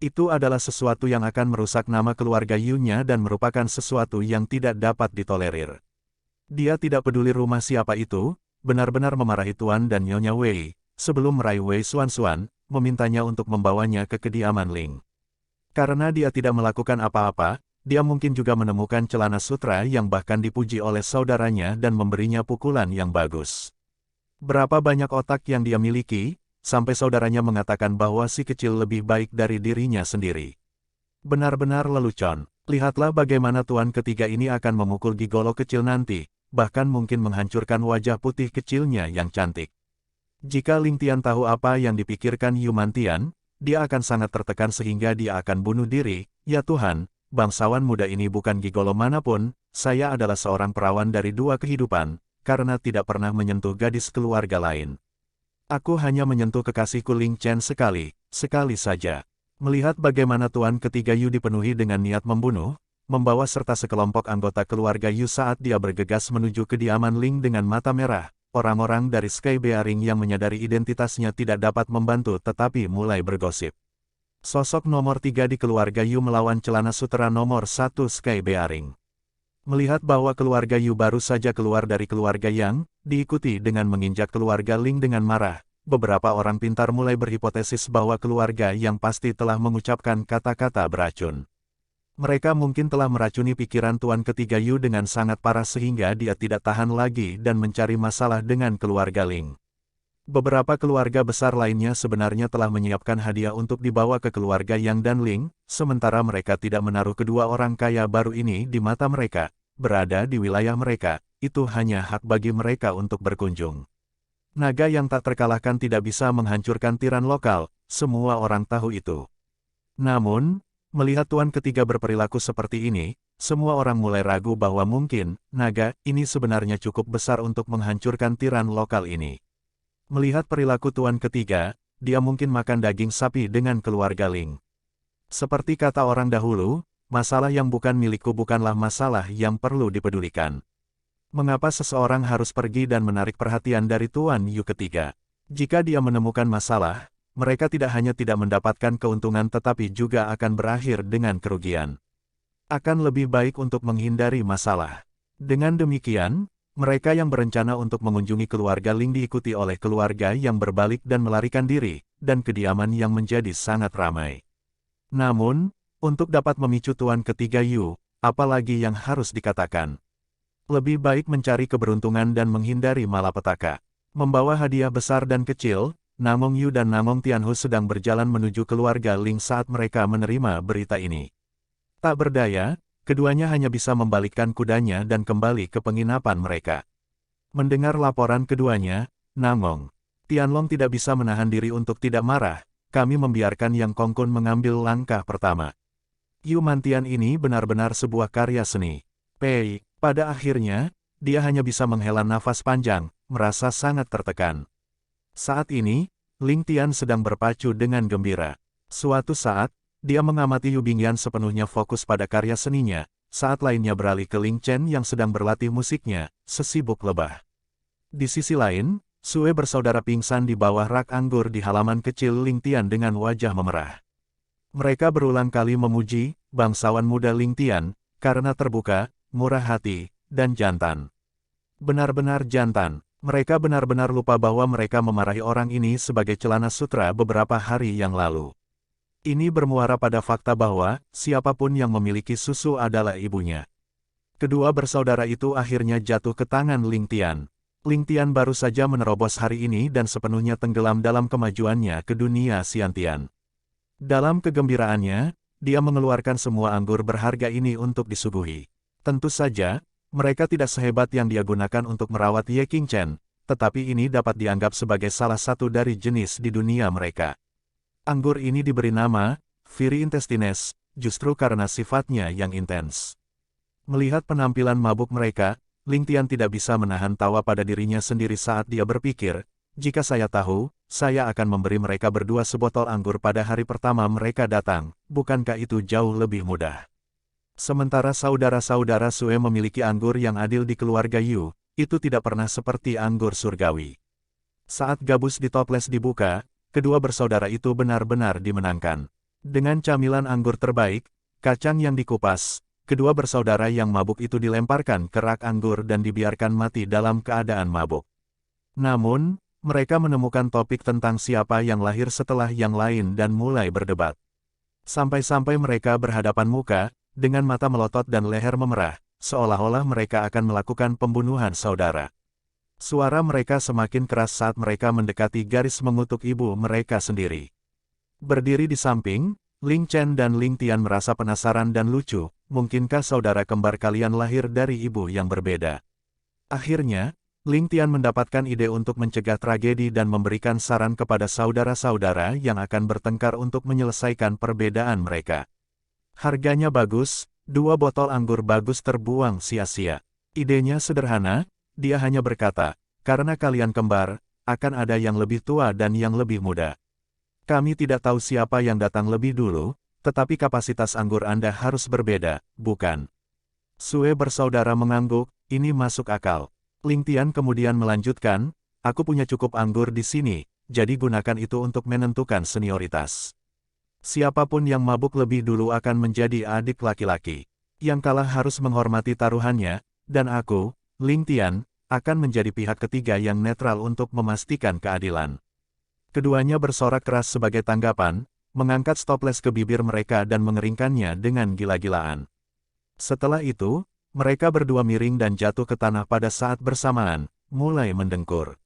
Itu adalah sesuatu yang akan merusak nama keluarga Yu-nya dan merupakan sesuatu yang tidak dapat ditolerir. Dia tidak peduli rumah siapa itu, benar-benar memarahi Tuan dan Nyonya Wei. Sebelum meraih Wei Xuanxuan, memintanya untuk membawanya ke kediaman Ling. Karena dia tidak melakukan apa-apa, dia mungkin juga menemukan celana sutra yang bahkan dipuji oleh saudaranya dan memberinya pukulan yang bagus. Berapa banyak otak yang dia miliki, sampai saudaranya mengatakan bahwa si kecil lebih baik dari dirinya sendiri. Benar-benar lelucon. Lihatlah bagaimana tuan ketiga ini akan memukul gigolo kecil nanti, bahkan mungkin menghancurkan wajah putih kecilnya yang cantik. Jika Ling Tian tahu apa yang dipikirkan Yu Mantian, dia akan sangat tertekan sehingga dia akan bunuh diri. Ya Tuhan, bangsawan muda ini bukan gigolo manapun, saya adalah seorang perawan dari dua kehidupan, karena tidak pernah menyentuh gadis keluarga lain. Aku hanya menyentuh kekasihku Ling Chen sekali saja. Melihat bagaimana tuan ketiga Yu dipenuhi dengan niat membunuh, membawa serta sekelompok anggota keluarga Yu saat dia bergegas menuju kediaman Ling dengan mata merah, orang-orang dari Sky Bearing yang menyadari identitasnya tidak dapat membantu tetapi mulai bergosip. Sosok nomor 3 di keluarga Yu melawan celana sutera nomor 1 Sky Bearing. Melihat bahwa keluarga Yu baru saja keluar dari keluarga Yang, diikuti dengan menginjak keluarga Ling dengan marah. Beberapa orang pintar mulai berhipotesis bahwa keluarga Yang pasti telah mengucapkan kata-kata beracun. Mereka mungkin telah meracuni pikiran tuan ketiga Yu dengan sangat parah sehingga dia tidak tahan lagi dan mencari masalah dengan keluarga Ling. Beberapa keluarga besar lainnya sebenarnya telah menyiapkan hadiah untuk dibawa ke keluarga Yang dan Ling, sementara mereka tidak menaruh kedua orang kaya baru ini di mata mereka, berada di wilayah mereka, itu hanya hak bagi mereka untuk berkunjung. Naga yang tak terkalahkan tidak bisa menghancurkan tiran lokal, semua orang tahu itu. Namun, melihat tuan ketiga berperilaku seperti ini, semua orang mulai ragu bahwa mungkin, naga ini sebenarnya cukup besar untuk menghancurkan tiran lokal ini. Melihat perilaku tuan ketiga, dia mungkin makan daging sapi dengan keluarga Ling. Seperti kata orang dahulu, masalah yang bukan milikku bukanlah masalah yang perlu dipedulikan. Mengapa seseorang harus pergi dan menarik perhatian dari Tuan Yu ketiga? Jika dia menemukan masalah, mereka tidak hanya tidak mendapatkan keuntungan tetapi juga akan berakhir dengan kerugian. Akan lebih baik untuk menghindari masalah. Dengan demikian, mereka yang berencana untuk mengunjungi keluarga Ling diikuti oleh keluarga yang berbalik dan melarikan diri, dan kediaman yang menjadi sangat ramai. Namun, untuk dapat memicu Tuan ketiga Yu, apalagi yang harus dikatakan? Lebih baik mencari keberuntungan dan menghindari malapetaka. Membawa hadiah besar dan kecil, Namong Yu dan Namong Tianhu sedang berjalan menuju keluarga Ling saat mereka menerima berita ini. Tak berdaya, keduanya hanya bisa membalikkan kudanya dan kembali ke penginapan mereka. Mendengar laporan keduanya, Namong Tianlong tidak bisa menahan diri untuk tidak marah. Kami membiarkan Yang Kongkun mengambil langkah pertama. Yu Mantian ini benar-benar sebuah karya seni. Pei. Pada akhirnya, dia hanya bisa menghela nafas panjang, merasa sangat tertekan. Saat ini, Ling Tian sedang berpacu dengan gembira. Suatu saat, dia mengamati Yu Bingyan sepenuhnya fokus pada karya seninya, saat lainnya beralih ke Ling Chen yang sedang berlatih musiknya, sesibuk lebah. Di sisi lain, Sue bersaudara pingsan di bawah rak anggur di halaman kecil Ling Tian dengan wajah memerah. Mereka berulang kali memuji bangsawan muda Ling Tian, karena terbuka, murah hati, dan jantan. Benar-benar jantan. Mereka benar-benar lupa bahwa mereka memarahi orang ini sebagai celana sutra beberapa hari yang lalu. Ini bermuara pada fakta bahwa, siapapun yang memiliki susu adalah ibunya. Kedua bersaudara itu akhirnya jatuh ke tangan Ling Tian. Ling Tian baru saja menerobos hari ini dan sepenuhnya tenggelam dalam kemajuannya ke dunia Xiantian. Dalam kegembiraannya, dia mengeluarkan semua anggur berharga ini untuk disuguhi. Tentu saja, mereka tidak sehebat yang dia gunakan untuk merawat Ye Qingchen, tetapi ini dapat dianggap sebagai salah satu dari jenis di dunia mereka. Anggur ini diberi nama, Fiery Intestines, justru karena sifatnya yang intens. Melihat penampilan mabuk mereka, Ling Tian tidak bisa menahan tawa pada dirinya sendiri saat dia berpikir, jika saya tahu, saya akan memberi mereka berdua sebotol anggur pada hari pertama mereka datang, bukankah itu jauh lebih mudah? Sementara saudara-saudara Sue memiliki anggur yang adil di keluarga Yu, itu tidak pernah seperti anggur surgawi. Saat gabus di toples dibuka, kedua bersaudara itu benar-benar dimenangkan. Dengan camilan anggur terbaik, kacang yang dikupas, kedua bersaudara yang mabuk itu dilemparkan ke rak anggur dan dibiarkan mati dalam keadaan mabuk. Namun, Mereka menemukan topik tentang siapa yang lahir setelah yang lain dan mulai berdebat. Sampai-sampai mereka berhadapan muka, dengan mata melotot dan leher memerah, seolah-olah mereka akan melakukan pembunuhan saudara. Suara mereka semakin keras saat mereka mendekati garis mengutuk ibu mereka sendiri. Berdiri di samping, Ling Chen dan Ling Tian merasa penasaran dan lucu, mungkinkah saudara kembar kalian lahir dari ibu yang berbeda? Akhirnya, Ling Tian mendapatkan ide untuk mencegah tragedi dan memberikan saran kepada saudara-saudara yang akan bertengkar untuk menyelesaikan perbedaan mereka. Harganya bagus, 2 botol anggur bagus terbuang sia-sia. Idenya sederhana, dia hanya berkata, karena kalian kembar, akan ada yang lebih tua dan yang lebih muda. Kami tidak tahu siapa yang datang lebih dulu, tetapi kapasitas anggur Anda harus berbeda, bukan? Sue bersaudara mengangguk, ini masuk akal. Ling Tian kemudian melanjutkan, aku punya cukup anggur di sini, jadi gunakan itu untuk menentukan senioritas. Siapapun yang mabuk lebih dulu akan menjadi adik laki-laki. Yang kalah harus menghormati taruhannya, dan aku, Ling Tian, akan menjadi pihak ketiga yang netral untuk memastikan keadilan. Keduanya bersorak keras sebagai tanggapan, mengangkat stoples ke bibir mereka dan mengeringkannya dengan gila-gilaan. Setelah itu, mereka berdua miring dan jatuh ke tanah pada saat bersamaan, mulai mendengkur.